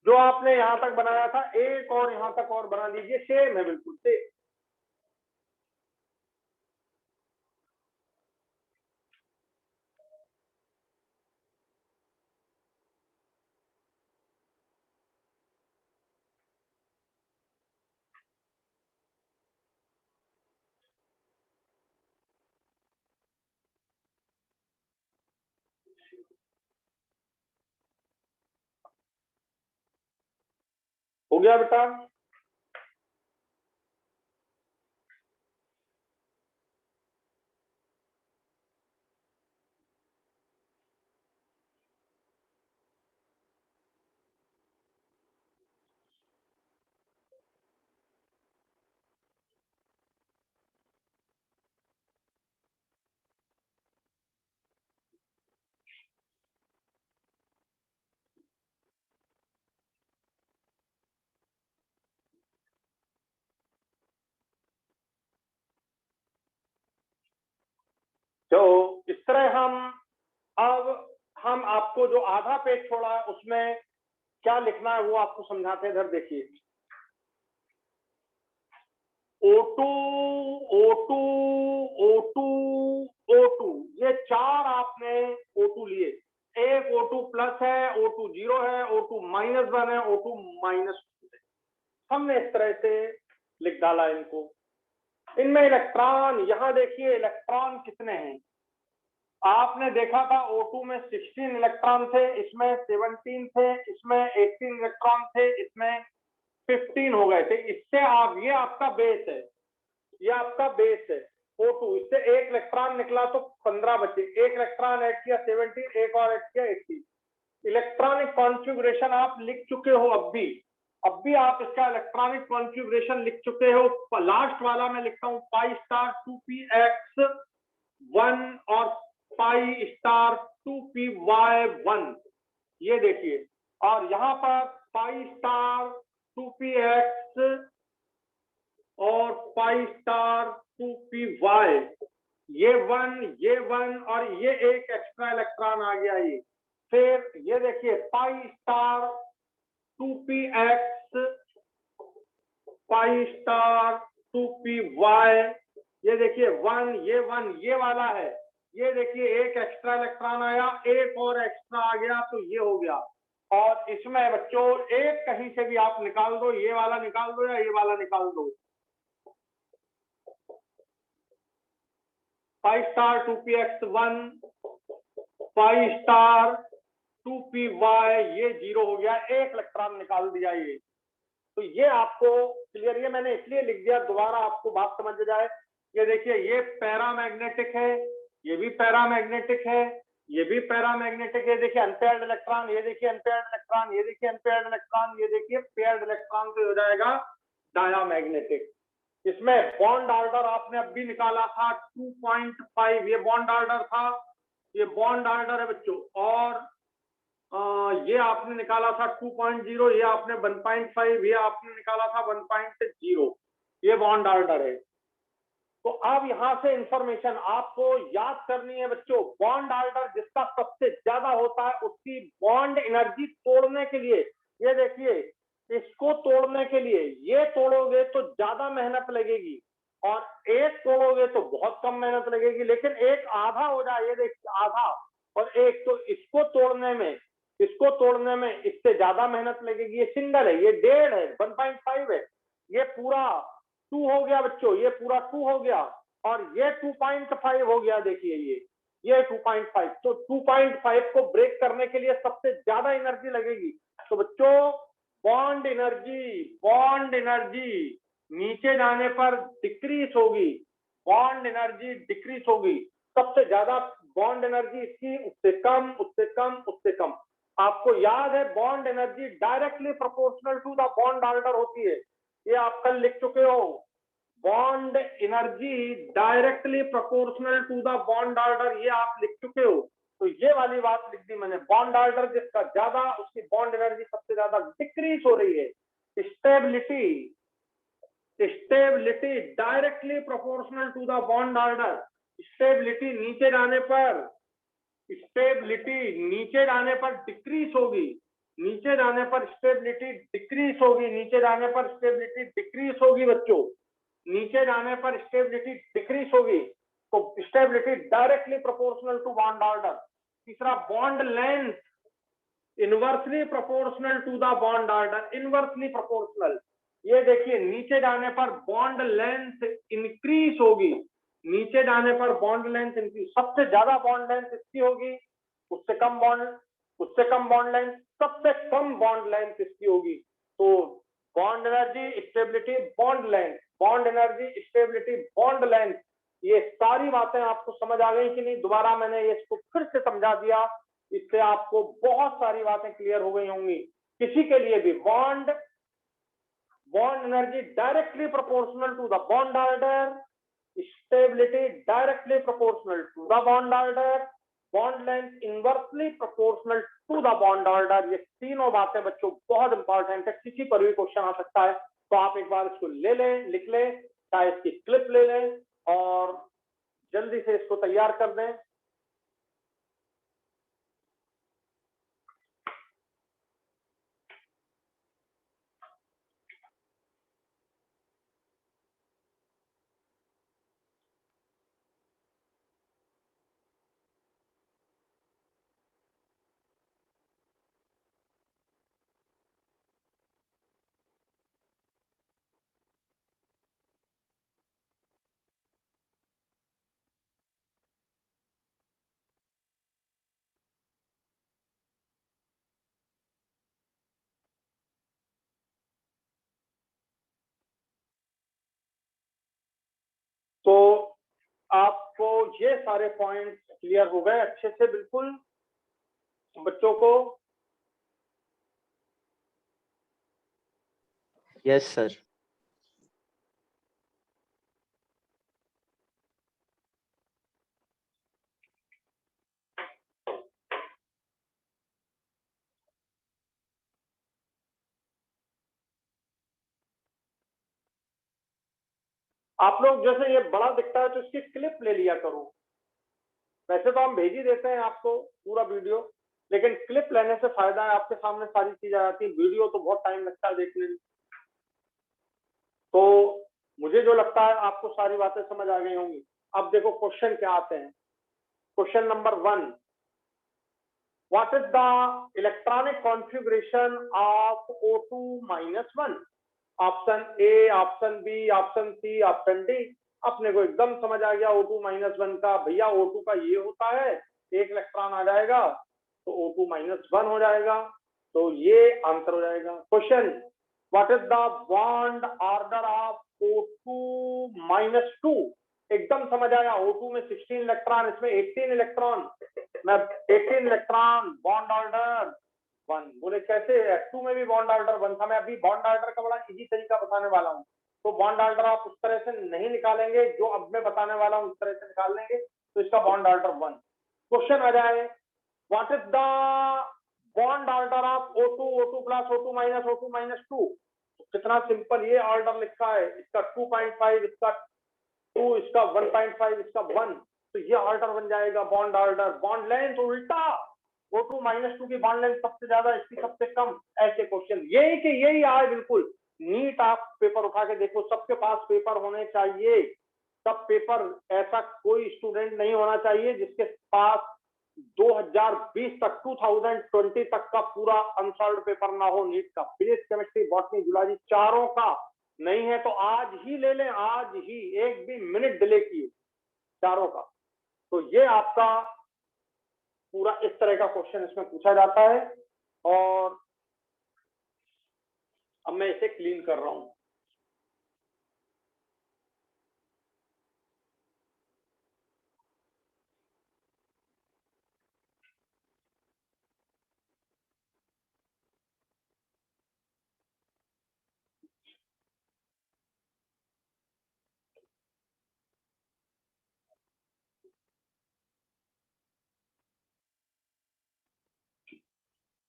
जो आपने यहां तक बनाया था एक और यहां तक और बना लीजिए, सेम है, बिल्कुल सेम। हो गया बेटा? तो इस तरह हम आपको जो आधा पेज छोड़ा है उसमें क्या लिखना है वो आपको समझाते हैं। इधर देखिए, O2 O2 O2 O2, ये 4 आपने O2 लिए। एक O2 प्लस है, O2 0 है, O2 -1 है, O2 -2 है। हमने इस तरह से लिख डाला इनको। इनमें इलेक्ट्रॉन, यहां देखिए इलेक्ट्रॉन कितने हैं। आपने देखा था O2 में 16 इलेक्ट्रॉन थे, इसमें 17 थे, इसमें 18 इलेक्ट्रॉन थे, इसमें 15 हो गए थे। इससे आप, ये आपका बेस है, ये आपका बेस है O2। इससे एक इलेक्ट्रॉन निकला तो 15 बचे, एक इलेक्ट्रॉन ऐड किया 17, एक और ऐड किया 18। इलेक्ट्रॉनिक कॉन्फ़िगरेशन आप लिख चुके हो, अब भी आप इसका इलेक्ट्रॉनिक कॉन्फ़िगरेशन लिख चुके हो। लास्ट वाला मैं लिखता हूँ पाई स्टार 2px1 और पाई स्टार 2py1, ये देखिए। और यहाँ पर पाई स्टार 2px और पाई स्टार 2py, ये वन और ये एक एक्स्ट्रा इलेक्ट्रॉन आ गया ये। फिर ये देखिए pi star 2px pi star 2py, ये देखिए ये वाला है। ये देखिए एक एक्स्ट्रा इलेक्ट्रॉन आया, एक और एक्स्ट्रा आ गया, तो ये हो गया। और इसमें बच्चों एक कहीं से भी आप निकाल दो, ये वाला निकाल दो या ये वाला निकाल दो। Pi star 2px1 pi star 2py, ये 0 हो गया, एक इलेक्ट्रॉन निकाल दिया ये। तो ये आपको क्लियर, ये मैंने इसलिए लिख दिया दोबारा आपको बात समझ जाए। ये देखिए ये पैरामैग्नेटिक है, ये भी पैरामैग्नेटिक है, ये भी पैरामैग्नेटिक है। देखिए अनपेयर्ड इलेक्ट्रॉन, ये देखिए अनपेयर्ड इलेक्ट्रॉन, ये देखिए अनपेयर्ड इलेक्ट्रॉन, ये देखिए पेयर्ड इलेक्ट्रॉन, तो हो जाएगा डायामैग्नेटिक। इसमें बॉन्ड ऑर्डर आपने अभी निकाला था 2.5, ये बॉन्ड ऑर्डर था, ये बॉन्ड ऑर्डर है बच्चों। और ये आपने निकाला था 2.0, ये आपने 1.5, ये आपने निकाला था 1.0, ये बॉन्ड ऑर्डर है। तो अब यहां से इंफॉर्मेशन आपको याद करनी है बच्चों। बॉन्ड ऑर्डर जिसका सबसे ज्यादा होता है उसकी बॉन्ड एनर्जी तोड़ने के लिए, ये देखिए इसको तोड़ने के लिए ये तोड़ोगे तो ज्यादा मेहनत लगेगी, और एक तोड़ोगे तो बहुत कम मेहनत लगेगी। लेकिन एक आधा हो जाए, ये देखिए आधा और एक, तो इसको तोड़ने में इससे ज्यादा मेहनत लगेगी। ये सिंगल है, ये 1.5 है, 1.5 है, ये पूरा 2 हो गया बच्चों, ये पूरा 2 हो गया, और ये 2.5 हो गया। देखिए ये 2.5, तो 2.5 को ब्रेक करने के लिए सबसे ज्यादा एनर्जी लगेगी। तो बच्चों बॉन्ड एनर्जी नीचे जाने पर डिक्रीज होगी, बॉन्ड एनर्जी डिक्रीज होगी। सबसे ज्यादा बॉन्ड एनर्जी इसकी, उससे कम, उससे कम, उससे कम। आपको याद है bond energy directly proportional to the bond order होती है, ये आप कल लिख चुके हो। Bond energy directly proportional to the bond order, ये आप लिख चुके हो। तो ये वाली बात लिख दी मैंने, बॉन्ड ऑर्डर जिसका ज्यादा उसकी बॉन्ड एनर्जी सबसे ज्यादा डिक्रीज हो रही है। Stability directly proportional to the bond order. Stability नीचे जाने पर डिक्रीज होगी, नीचे जाने पर स्टेबिलिटी डिक्रीज होगी, नीचे जाने पर स्टेबिलिटी डिक्रीज होगी बच्चों, नीचे जाने पर स्टेबिलिटी डिक्रीज होगी। तो stability directly proportional to bond order. तीसरा bond length inversely proportional to the bond order, inversely proportional. ये देखिए नीचे जाने पर बॉन्ड लेंथ इंक्रीज होगी, नीचे जाने पर बॉन्ड लेंथ इंक्रीज, सबसे ज्यादा बॉन्ड लेंथ इसकी होगी, उससे कम बॉन्ड लेंथ, सबसे कम बॉन्ड लेंथ इसकी होगी। तो bond energy stability bond length, bond energy stability bond length, ये सारी बातें आपको समझ आ गई कि नहीं? दोबारा मैंने ये इसको फिर से समझा दिया, इससे आपको बहुत सारी बातें क्लियर हो गई होंगी। किसी के लिए भी bond energy directly proportional to the bond order, stability directly proportional to the bond order, bond length inversely proportional to the bond order, ये तीनों बातें बच्चों बहुत इंपॉर्टेंट है, किसी पर भी क्वेश्चन आ सकता है। तो आप एक बार इसको ले लें, लिख लें, चाहे इसकी क्लिप ले लें और जल्दी से इसको तैयार कर दें। तो आपको ये सारे पॉइंट्स क्लियर हो गए अच्छे से बिल्कुल बच्चों को? Yes sir. आप लोग जैसे ये बड़ा दिखता है तो इसकी क्लिप ले लिया करो। वैसे तो हम भेज ही देते हैं आपको पूरा वीडियो, लेकिन क्लिप लेने से फायदा है, आपके सामने सारी चीजें आ जाती है। वीडियो तो बहुत टाइम लगता है देखने में। तो मुझे जो लगता है आपको सारी बातें समझ आ गई होंगी। अब देखो क्वेश्चन क्या आते हैं। Question number 1, what is the electronic configuration of O2-1? Option A, option B, option C, option D. अपने को एकदम समझ आ गया O2-1 का। भैया O2 का ये होता है, एक इलेक्ट्रॉन आ जाएगा तो O2-1 हो जाएगा, तो ये आंसर हो जाएगा। Question, what is the bond order of O2-2? एकदम समझ आया। O2 में 16 इलेक्ट्रॉन, इसमें 18 इलेक्ट्रॉन, मैं 18 इलेक्ट्रॉन, बॉन्ड ऑर्डर 1। बोले कैसे? F2 में भी बॉन्ड ऑर्डर 1 था। मैं अभी बॉन्ड ऑर्डर का बड़ा इजी तरीका बताने वाला हूँ। तो बॉन्ड ऑर्डर आप उस तरह से नहीं निकालेंगे, जो अब मैं बताने वाला हूँ उस तरह से निकाल लेंगे, तो इसका बॉन्ड ऑर्डर 1। क्वेश्चन आ जाए, what is the bond order of O2, O2+, O2-, O2-2? कितना सिंपल ये ऑर्डर लिखा है। इसका 2.5, इसका 2, इसका 1.5, इसका 1, तो ये ऑर्डर बन जाएगा बॉन्ड ऑर्डर। बॉन्ड लेंथ उल्टा, O2-2 की बॉन्ड लेंथ सबसे ज्यादा, इसकी सबसे कम। ऐसे क्वेश्चन यही के यही आए बिल्कुल। नीट आप पेपर उठा के देखो, सबके पास पेपर होने चाहिए। सब पेपर, ऐसा कोई स्टूडेंट नहीं होना चाहिए जिसके पास 2020 तक, 2020 तक का पूरा अनसॉल्व पेपर ना हो नीट का। फिजिक्स, केमिस्ट्री, बॉटनी, जूलॉजी चारों का नहीं है तो आज ही ले लें, आज ही, एक भी मिनट डिले किए, चारों का। तो ये आपका पूरा इस तरह का क्वेश्चन इसमें पूछा जाता है। और अब मैं इसे क्लीन कर रहा हूं।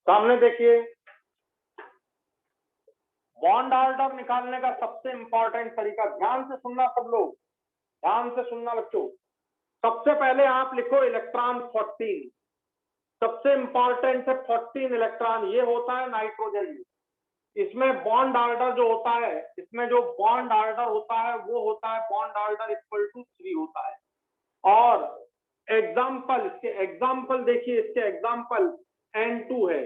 सामने देखिए, बॉन्ड ऑर्डर निकालने का सबसे इंपॉर्टेंट तरीका, ध्यान से सुनना सब लोग, ध्यान से सुनना बच्चों। सबसे पहले आप लिखो इलेक्ट्रॉन 14। सबसे इंपॉर्टेंट है 14 इलेक्ट्रॉन, ये होता है नाइट्रोजन में। इसमें बॉन्ड ऑर्डर जो होता है, इसमें जो बॉन्ड ऑर्डर होता है वो होता है बॉन्ड ऑर्डर = 3 होता है। और एग्जाम्पल, इसके एग्जाम्पल देखिए, इसके एग्जाम्पल N2 है,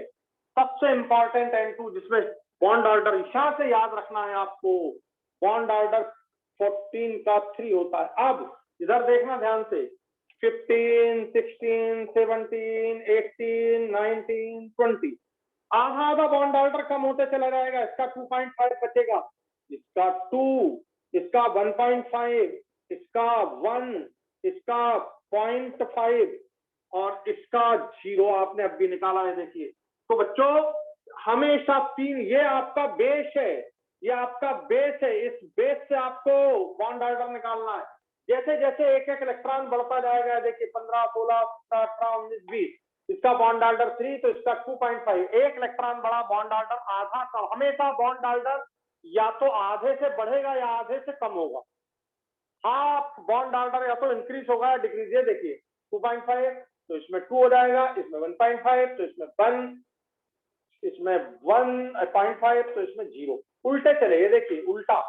सबसे इंपॉर्टेंट N2, जिसमें बॉन्ड ऑर्डर यहां से याद रखना है आपको, बॉन्ड ऑर्डर 14 का 3 होता है। अब इधर देखना ध्यान से, 15, 16, 17, 18, 19, 20, आधा आधा बॉन्ड ऑर्डर कम होते चला जाएगा। इसका 2.5 बचेगा, इसका 2, इसका 1.5, इसका 1, इसका 0.5 और इसका 0 आपने अभी निकाला है, देखिए। तो बच्चों हमेशा 3, ये आपका बेस है, ये आपका बेस है। इस बेस से आपको बॉन्ड ऑर्डर निकालना है। जैसे जैसे एक एक इलेक्ट्रॉन बढ़ता जाएगा, देखिए 15, 16, 17, 18, 19, 20, इसका बॉन्ड ऑर्डर 3, तो इसका 2.5। एक इलेक्ट्रॉन बढ़ा, बॉन्ड ऑर्डर आधा कम। हमेशा बॉन्ड ऑर्डर या तो आधे से बढ़ेगा या आधे से कम होगा। हाफ बॉन्ड ऑर्डर या तो इंक्रीज होगा या डिक्रीज। ये देखिए 2.5, तो इसमें 2 हो जाएगा, इसमें 1.5, तो इसमें 1, इसमें 1.5, तो इसमें 0। उल्टे चले, ये देखिए उल्टा,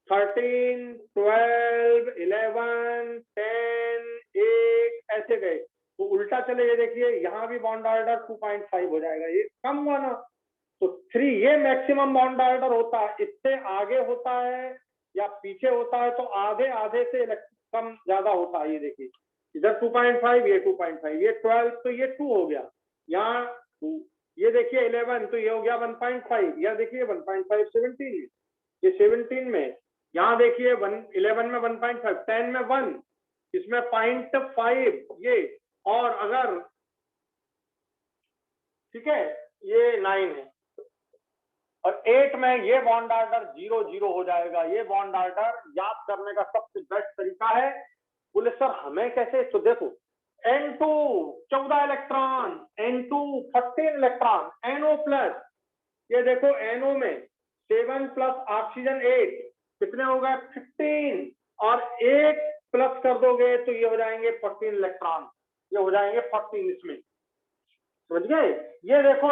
13, 12, 11, 10, 8 ऐसे गए, तो उल्टा चले। ये देखिए यहाँ भी बॉन्ड ऑर्डर 2.5 हो जाएगा, ये कम हुआ ना। तो 3 ये मैक्सिमम बॉन्ड ऑर्डर होता है। इससे आगे होता है या पीछे होता है तो आधे आधे से कम ज्यादा होता है। ये देखिए इधर 2.5, ये 2.5, ये 12, तो ये 2 हो गया, यहाँ 2, ये देखिए 11, तो ये हो गया 1.5, यह देखिए 1.5, 17 में, ये 17 में, यहाँ देखिए 11 में 1.5, 10 में 1, इसमें 0.5 ये, और अगर ठीक है ये 9 है। और 8 में ये बॉन्ड ऑर्डर 0 0 हो जाएगा। ये बॉन्ड ऑर्डर याद करने का सबसे बेस्ट तरीका है। बोले सर हमें कैसे? तो देखो N2 14 electron, N2 14 electron, NO plus, ये देखो NO में 7 प्लस ऑक्सीजन 8 कितने हो गए? 15, और 8 प्लस कर दोगे तो ये हो जाएंगे 14 इलेक्ट्रॉन, ये हो जाएंगे 14 इसमें, समझ गए? ये देखो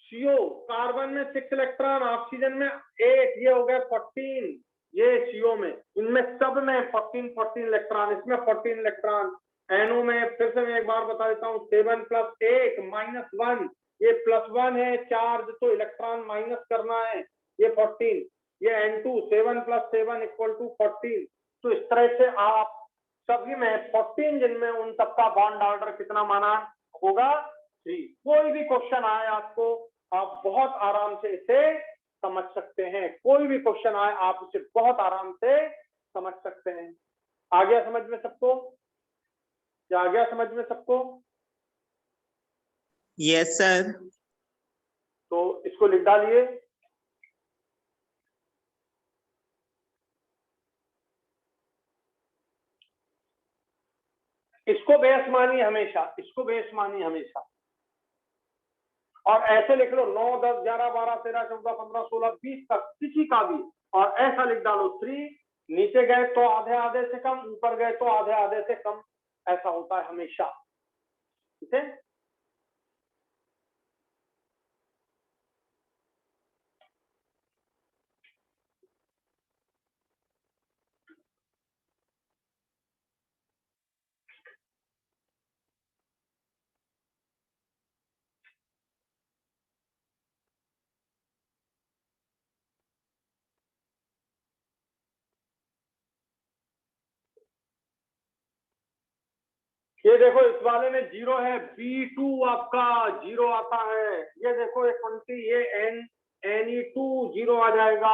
CO कार्बन में 6 इलेक्ट्रॉन, ऑक्सीजन में 8, ये हो गए 14, ये CO में, इनमें सब में 14 इलेक्ट्रॉन, इसमें 14 इलेक्ट्रॉन। NO में फिर से मैं एक बार बता देता हूँ, 7 प्लस 8 माइनस 1, ये +1 है चार्ज, तो इलेक्ट्रॉन माइनस करना है, ये 14, ये N2 7 प्लस 7 इक्वल टू 14। तो इस तरह से आप सभी में 14 जिनमें उन सबका बॉन्ड ऑर्डर कितना माना होगा? 3। कोई भी क्वेश्चन आए आपको, आप बहुत आराम से इसे समझ सकते हैं। कोई भी क्वेश्चन आए आप इसे बहुत आराम से समझ सकते हैं। आ गया समझ में सबको? क्या आ गया समझ में सबको? Yes sir. तो इसको लिख डालिए। इसको बेस मानिए हमेशा, इसको बेस मानिए हमेशा, और ऐसे लिख लो 9 10 11 12 13 14 15 16 20 तक किसी का भी, और ऐसा लिख डालो 3, नीचे गए तो आधे आधे से कम, ऊपर गए तो आधे आधे से कम, ऐसा होता है हमेशा, ठीक है? ये देखो इस वाले में 0 है, B2 आपका 0 आता है। ये देखो ये 20, ये Ne2 0 आ जाएगा।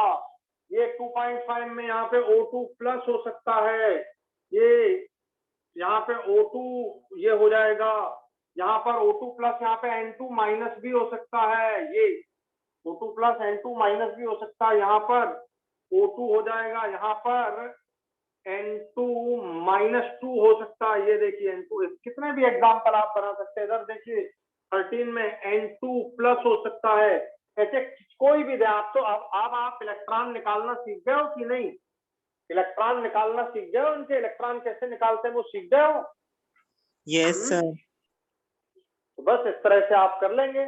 ये 2.5 में यहाँ पे O2 प्लस हो सकता है, ये यहाँ पे O2 ये हो जाएगा, यहाँ पर O2 प्लस, यहाँ पे N2 माइनस भी हो सकता है, ये O2 प्लस N2 माइनस भी हो सकता है, यहाँ पर O2 हो जाएगा, यहाँ पर N2 -2 हो सकता है। ये देखिए N2, कितने भी एग्जाम्पल आप बना सकते हैं। इधर देखिए 13 में N2 प्लस हो सकता है। ऐसे कोई भी दे आप, तो अब आप इलेक्ट्रॉन निकालना सीख गए हो कि नहीं? इलेक्ट्रॉन निकालना सीख गए हो? उनके इलेक्ट्रॉन कैसे निकालते हैं वो सीख गए हो? Yes sir. तो बस इस तरह से आप कर लेंगे।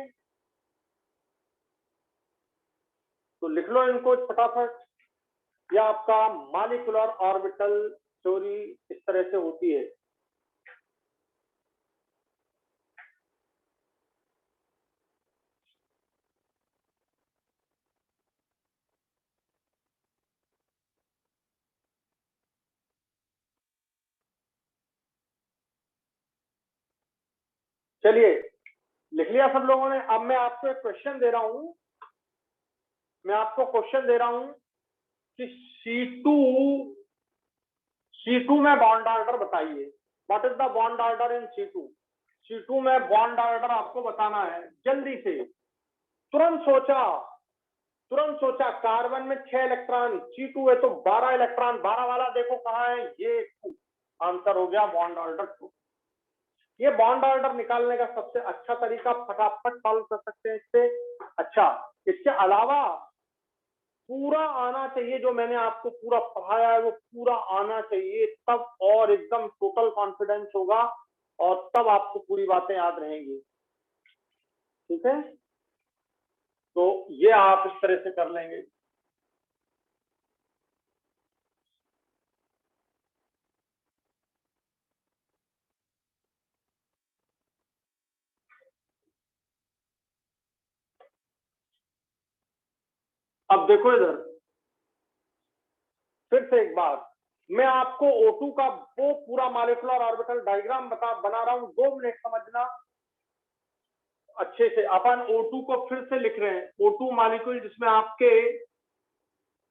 तो लिख लो इनको फटाफट। यह आपका मॉलिक्यूलर ऑर्बिटल थ्योरी इस तरह से होती है। चलिए लिख लिया सब लोगों ने? अब मैं आपको एक क्वेश्चन दे रहा हूं, मैं आपको क्वेश्चन दे रहा हूं कि C2 में बॉन्ड ऑर्डर बताइए। What is the bond order in C2 में बॉन्ड ऑर्डर आपको बताना है जल्दी से। तुरंत सोचा कार्बन में 6 इलेक्ट्रॉन, C2 है तो 12 इलेक्ट्रॉन, 12 वाला देखो कहाँ है, ये आंसर हो गया बॉन्ड ऑर्डर 2। ये बॉन्ड ऑर्डर निकालने का सबसे अच्छा तरीका, फटाफट सॉल्व कर सकते हैं इससे। अच्छा, इसके अलावा पूरा आना चाहिए, जो मैंने आपको पूरा पढ़ाया है वो पूरा आना चाहिए, तब और एकदम टोटल कॉन्फिडेंस होगा और तब आपको पूरी बातें याद रहेंगी, ठीक है? तो ये आप इस तरह से कर लेंगे। अब देखो इधर फिर से एक बार, मैं आपको O2 का वो पूरा मॉलिक्यूलर ऑर्बिटल डायग्राम बना रहा हूं, 2 मिनट समझना अच्छे से। अपन O2 को फिर से लिख रहे हैं, O2 मॉलिक्यूल जिसमें आपके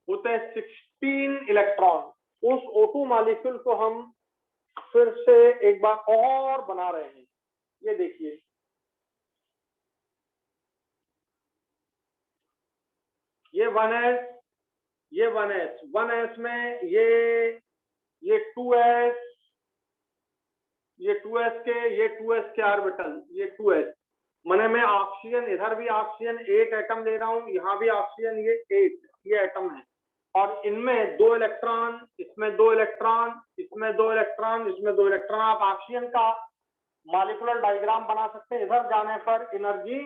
होते हैं 16 इलेक्ट्रॉन, उस O2 मॉलिक्यूल को हम फिर से एक बार और बना रहे हैं। ये देखिए ये 1s, ये 1s, 1s में ये 2s, ये 2s के ऑर्बिटल, ये 2s माने मैं ऑक्सीजन, इधर भी ऑक्सीजन 8 एटम ले रहा हूं, यहाँ भी ऑक्सीजन ये 8 ये एटम है, और इनमें 2 इलेक्ट्रॉन, इसमें 2 इलेक्ट्रॉन, इसमें 2 इलेक्ट्रॉन, इसमें 2 इलेक्ट्रॉन। आप ऑक्सीजन का मॉलिक्यूलर डायग्राम बना सकते हैं। इधर जाने पर एनर्जी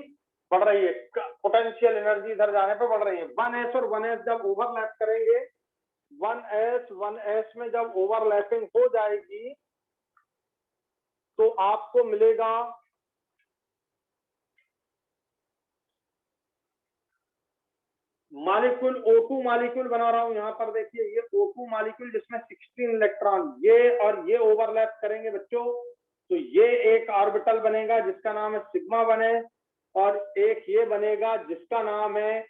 बढ़ रही है, पोटेंशियल एनर्जी इधर जाने पर बढ़ रही है। 1s और 1s जब ओवरलैप करेंगे, 1s में जब ओवरलैपिंग हो जाएगी तो आपको मिलेगा मॉलिक्यूल O2 मॉलिक्यूल बना रहा हूं यहां पर, देखिए ये O2 मॉलिक्यूल जिसमें 16 इलेक्ट्रॉन, ये और ये ओवरलैप करेंगे बच्चों, तो ये एक ऑर्बिटल बनेगा जिसका नाम है सिग्मा 1s, और एक ये बनेगा जिसका नाम है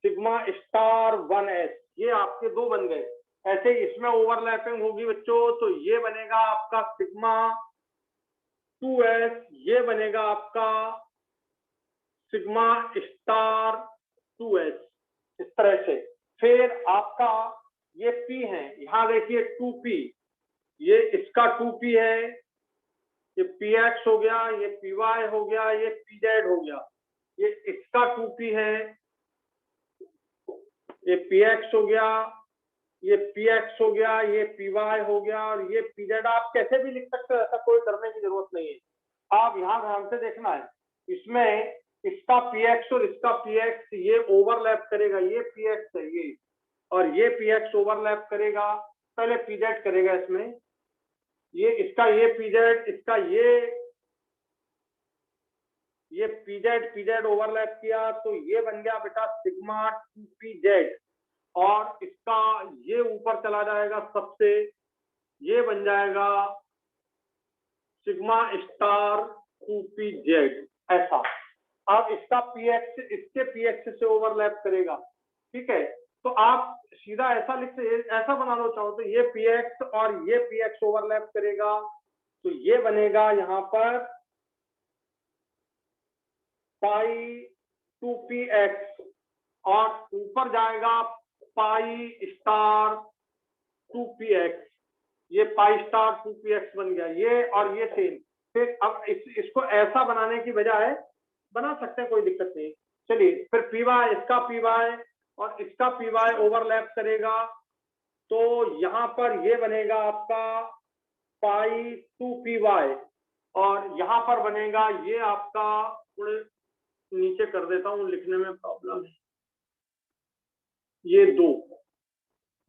सिग्मा स्टार 1s। ये आपके 2 बन गए। ऐसे इसमें ओवरलैपिंग होगी बच्चों, तो ये बनेगा आपका सिग्मा 2s, ये बनेगा आपका सिग्मा स्टार 2s, इस तरह से। फिर आपका ये P है, यहां देखिए 2p, ये इसका 2p है, ये px हो गया, ये py हो गया, ये pz हो गया, ये इसका 2p है, ये px हो गया, ये px हो गया, ये py हो गया, और ये pz। आप कैसे भी लिख सकते हो, ऐसा कोई डरने की जरूरत नहीं है। आप यहां ध्यान से देखना है, इसमें इसका px और इसका px ये ओवरलैप करेगा, ये px है ये, और ये px ओवरलैप करेगा, पहले pz करेगा इसमें, ये इसका ये pz, इसका ये pz ओवरलैप किया, तो ये बन गया बेटा सिग्मा 2pz, और इसका ये ऊपर चला जाएगा सबसे, ये बन जाएगा सिग्मा स्टार 2pz, ऐसा। अब इसका px इसके px से ओवरलैप करेगा, ठीक है, तो आप सीधा ऐसा लिख, ऐसा बना लो चाहो तो, ये px और ये px ओवरलैप करेगा, तो ये बनेगा यहाँ पर पाई 2px, और ऊपर जाएगा पाई स्टार 2px, ये पाई स्टार 2px बन गया, ये और ये सेम। फिर अब इसको ऐसा बनाने की बजाय बना सकते हैं, कोई दिक्कत नहीं। चलिए फिर py, इसका py और इसका py ओवरलैप करेगा, तो यहाँ पर ये बनेगा आपका पाई 2py, और यहाँ पर बनेगा ये आपका, थोड़े नीचे कर देता हूँ, लिखने में प्रॉब्लम है, ये 2,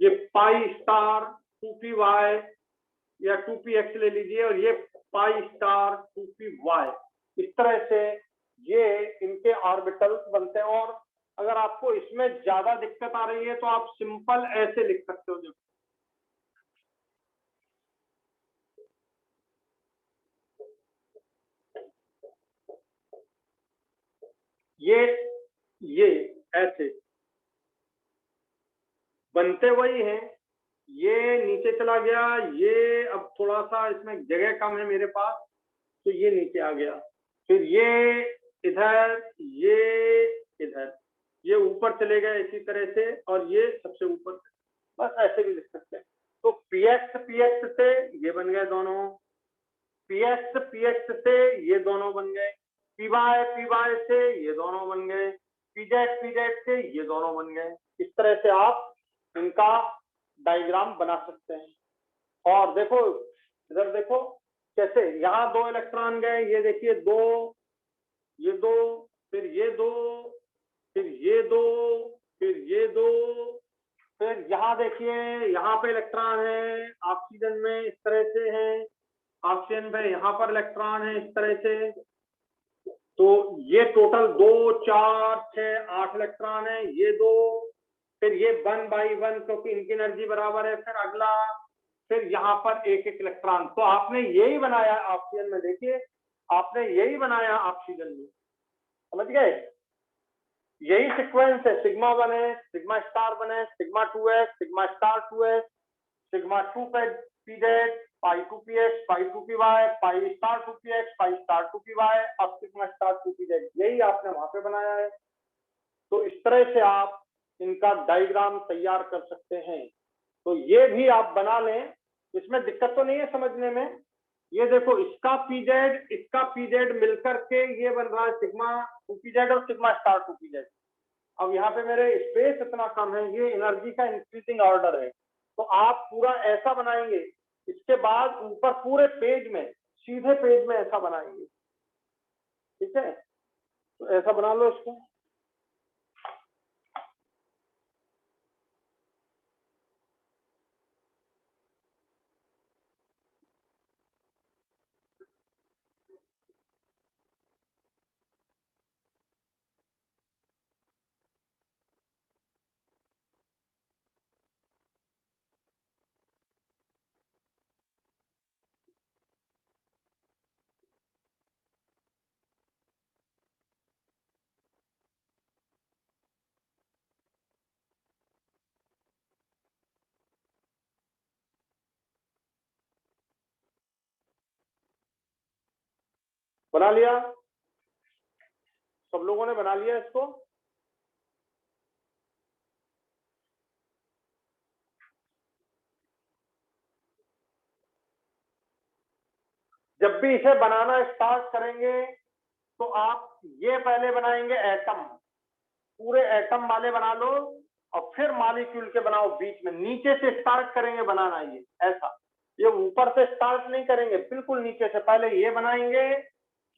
ये पाई स्टार 2py या 2px ले लीजिए, और ये पाई स्टार 2py, इस तरह से ये इनके ऑर्बिटल्स बनते हैं। और अगर आपको इसमें ज्यादा दिक्कत आ रही है तो आप सिंपल ऐसे लिख सकते हो, देखो ये ऐसे बनते वही हैं, ये नीचे चला गया, ये अब थोड़ा सा इसमें जगह कम है मेरे पास, तो ये नीचे आ गया, फिर ये इधर, ये इधर, ये ऊपर चले गए इसी तरह से, और ये सबसे ऊपर, बस ऐसे भी लिख सकते हैं। तो px से ये बन गए दोनों, px से ये दोनों बन गए, py से ये दोनों बन गए, pz से ये दोनों बन गए। इस तरह से आप इनका डायग्राम बना सकते हैं। और देखो इधर देखो कैसे, यहाँ 2 इलेक्ट्रॉन गए, ये देखिए 2, ये 2, फिर ये 2, फिर ये 2, फिर ये 2, फिर यहाँ देखिए यहाँ पे इलेक्ट्रॉन है ऑक्सीजन में, इस तरह से है, ऑक्सीजन में यहाँ पर इलेक्ट्रॉन है इस तरह से, तो ये टोटल 2 4 6 8 इलेक्ट्रॉन है, ये 2, फिर ये 1 बाई 1 क्योंकि इनकी एनर्जी बराबर है, फिर अगला, फिर यहाँ पर एक एक इलेक्ट्रॉन। तो आपने यही बनाया ऑक्सीजन में, देखिए आपने यही बनाया ऑक्सीजन में, समझ गए, यही सीक्वेंस है, sigma 1s, sigma star 1s, sigma 2s, sigma star 2s, sigma 2pz, पाई 2px, पाई 2py, pi star 2px, pi star 2py, अब सिग्मा स्टार 2pz, यही आपने वहां पे बनाया है। तो इस तरह से आप इनका डायग्राम तैयार कर सकते हैं। तो ये भी आप बना लें, इसमें दिक्कत तो नहीं है समझने में। ये देखो, इसका पीजेड मिलकर के ये बन रहा है सिग्मा 2pz और सिग्मा स्टार 2pz। अब यहाँ पे मेरे स्पेस इतना कम है, ये एनर्जी का इंक्रीजिंग ऑर्डर है, तो आप पूरा ऐसा बनाएंगे, इसके बाद ऊपर पूरे पेज में, सीधे पेज में ऐसा बनाएंगे। ठीक है, तो ऐसा बना लो इसको। बना लिया? सब लोगों ने बना लिया इसको? जब भी इसे बनाना स्टार्ट करेंगे तो आप ये पहले बनाएंगे एटम, पूरे एटम वाले बना लो, और फिर मॉलिक्यूल के बनाओ बीच में। नीचे से स्टार्ट करेंगे बनाना, ये ऐसा, ये ऊपर से स्टार्ट नहीं करेंगे, बिल्कुल नीचे से पहले ये बनाएंगे,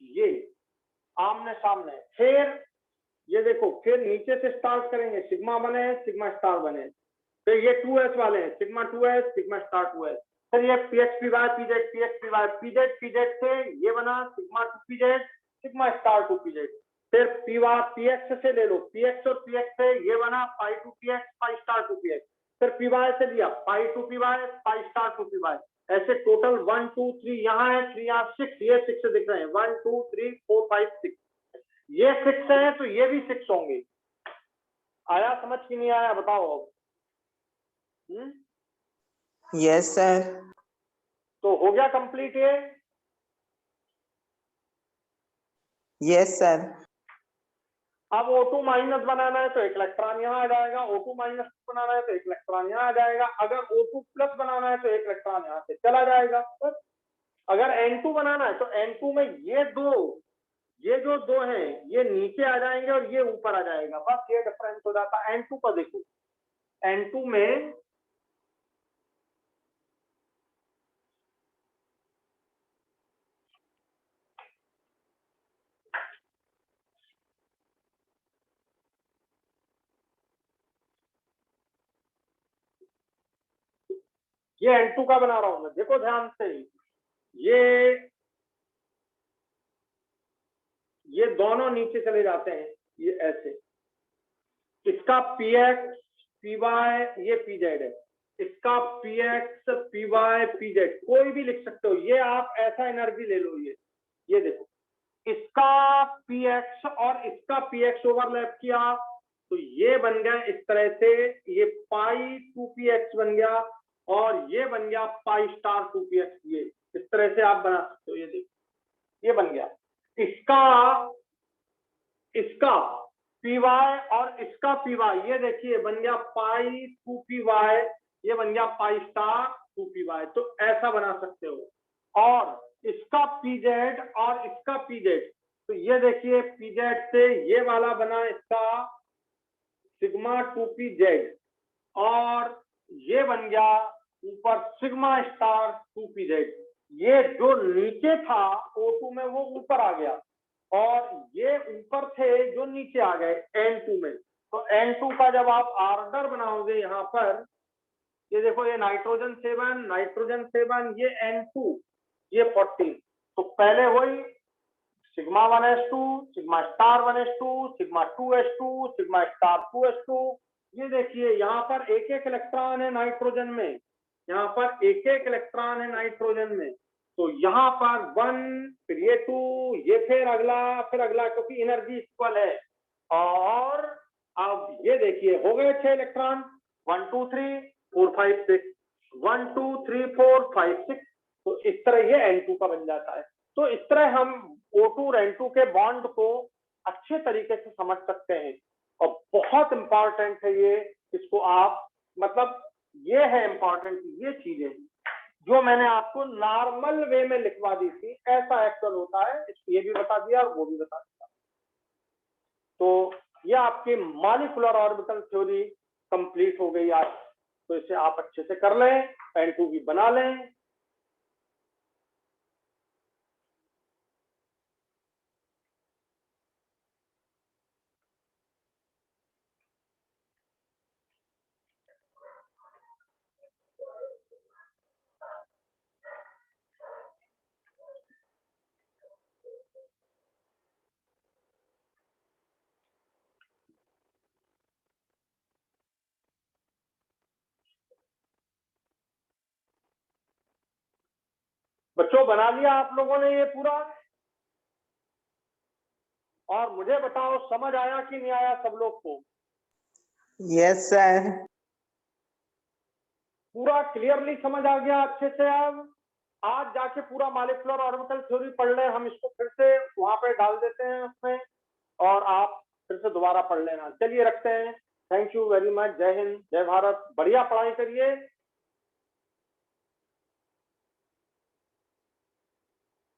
ये आमने सामने, फिर ये देखो, फिर नीचे से स्टार्ट करेंगे, सिग्मा बने, सिग्मा स्टार बने, फिर ये 2s वाले हैं, sigma 2s, sigma star 2s, फिर ये px py pz px py pz pz से ये बना sigma 2pz, sigma star 2pz, फिर px से ले लो, px और px से ये बना पाई 2px पाई स्टार 2px, फिर py से लिया पाई 2py पाई स्टार 2py, ऐसे टोटल 1 2 3 यहाँ है, 3 यहाँ 6, ये 6 से दिख रहे हैं, 1 2 3 4 5 6, ये 6 है तो ये भी 6 होंगे। आया समझ कि नहीं आया बताओ? Yes sir. तो हो गया कंप्लीट ये? Yes sir. अब O2 माइनस बनाना है तो एक इलेक्ट्रॉन यहाँ आ जाएगा, O2 माइनस बनाना है तो एक इलेक्ट्रॉन यहाँ आ जाएगा, अगर O2 प्लस बनाना है तो एक इलेक्ट्रॉन यहाँ से चला जाएगा। बस अगर N2 बनाना है तो N2 में ये जो दो हैं ये नीचे आ जाएंगे और ये ऊपर आ जाएगा, बस ये डिफरेंस हो जाता है। N2 का देखो, N2 में ये N2 का बना रहा हूं मैं, देखो ध्यान से, ये दोनों नीचे चले जाते हैं, ये ऐसे, इसका px py ये pz है, इसका px py pz कोई भी लिख सकते हो, ये आप ऐसा एनर्जी ले लो, ये देखो, इसका px और इसका px ओवरलैप किया तो ये बन गया इस तरह से, ये पाई 2px बन गया और ये बन गया पाई स्टार 2px, ये इस तरह से आप बना सकते हो। ये देखो ये बन गया, इसका py और इसका py, ये देखिए बन गया पाई 2py, ये बन गया पाई स्टार 2py, तो ऐसा बना सकते हो। और इसका pz और इसका pz, तो ये देखिए pz से ये वाला बना इसका सिग्मा 2pz और ये बन गया ऊपर सिग्मा स्टार 2pz, ये जो नीचे था O2 में वो ऊपर आ गया और ये ऊपर थे जो नीचे आ गए N2 में। तो N2 का जब आप ऑर्डर बनाओगे यहाँ पर, ये देखो, ये नाइट्रोजन 7, ये N2, ये 14, तो पहले वही sigma 1s2, sigma star 1s2, sigma 2s2, sigma star 2s2, ये देखिए यहाँ पर एक एक इलेक्ट्रॉन है नाइट्रोजन में, यहाँ पर एक एक इलेक्ट्रॉन है नाइट्रोजन में, तो यहाँ पर 1, फिर ये 2, ये फिर अगला, क्योंकि एनर्जी इक्वल है। और अब ये देखिए हो गए 6 इलेक्ट्रॉन, 1 2 3 4 5 6, 1 2 3 4 5 6, तो इस तरह ये N2 का बन जाता है। तो इस तरह हम O2 और N2 के बॉन्ड को अच्छे तरीके से समझ सकते हैं। और बहुत इंपॉर्टेंट है ये, इसको आप मतलब ये है इंपॉर्टेंट, ये चीजें जो मैंने आपको नॉर्मल वे में लिखवा दी थी, ऐसा एक्चुअल होता है, ये भी बता दिया और वो भी बता दिया। तो ये आपकी मॉलिक्यूलर ऑर्बिटल थ्योरी कंप्लीट हो गई आज। तो इसे आप अच्छे से कर लें, N2 भी बना लें। बच्चों बना लिया आप लोगों ने ये पूरा? और मुझे बताओ समझ आया कि नहीं आया सब लोग को? Yes, sir. पूरा क्लियरली समझ आ गया अच्छे से? अब आज जाके पूरा मॉलिक्यूलर ऑर्बिटल थ्योरी पढ़ लें, हम इसको फिर से वहां पे डाल देते हैं उसमें, और आप फिर से दोबारा पढ़ लेना। चलिए रखते हैं। Thank you very much. जय हिंद, जय भारत। बढ़िया पढ़ाई करिए।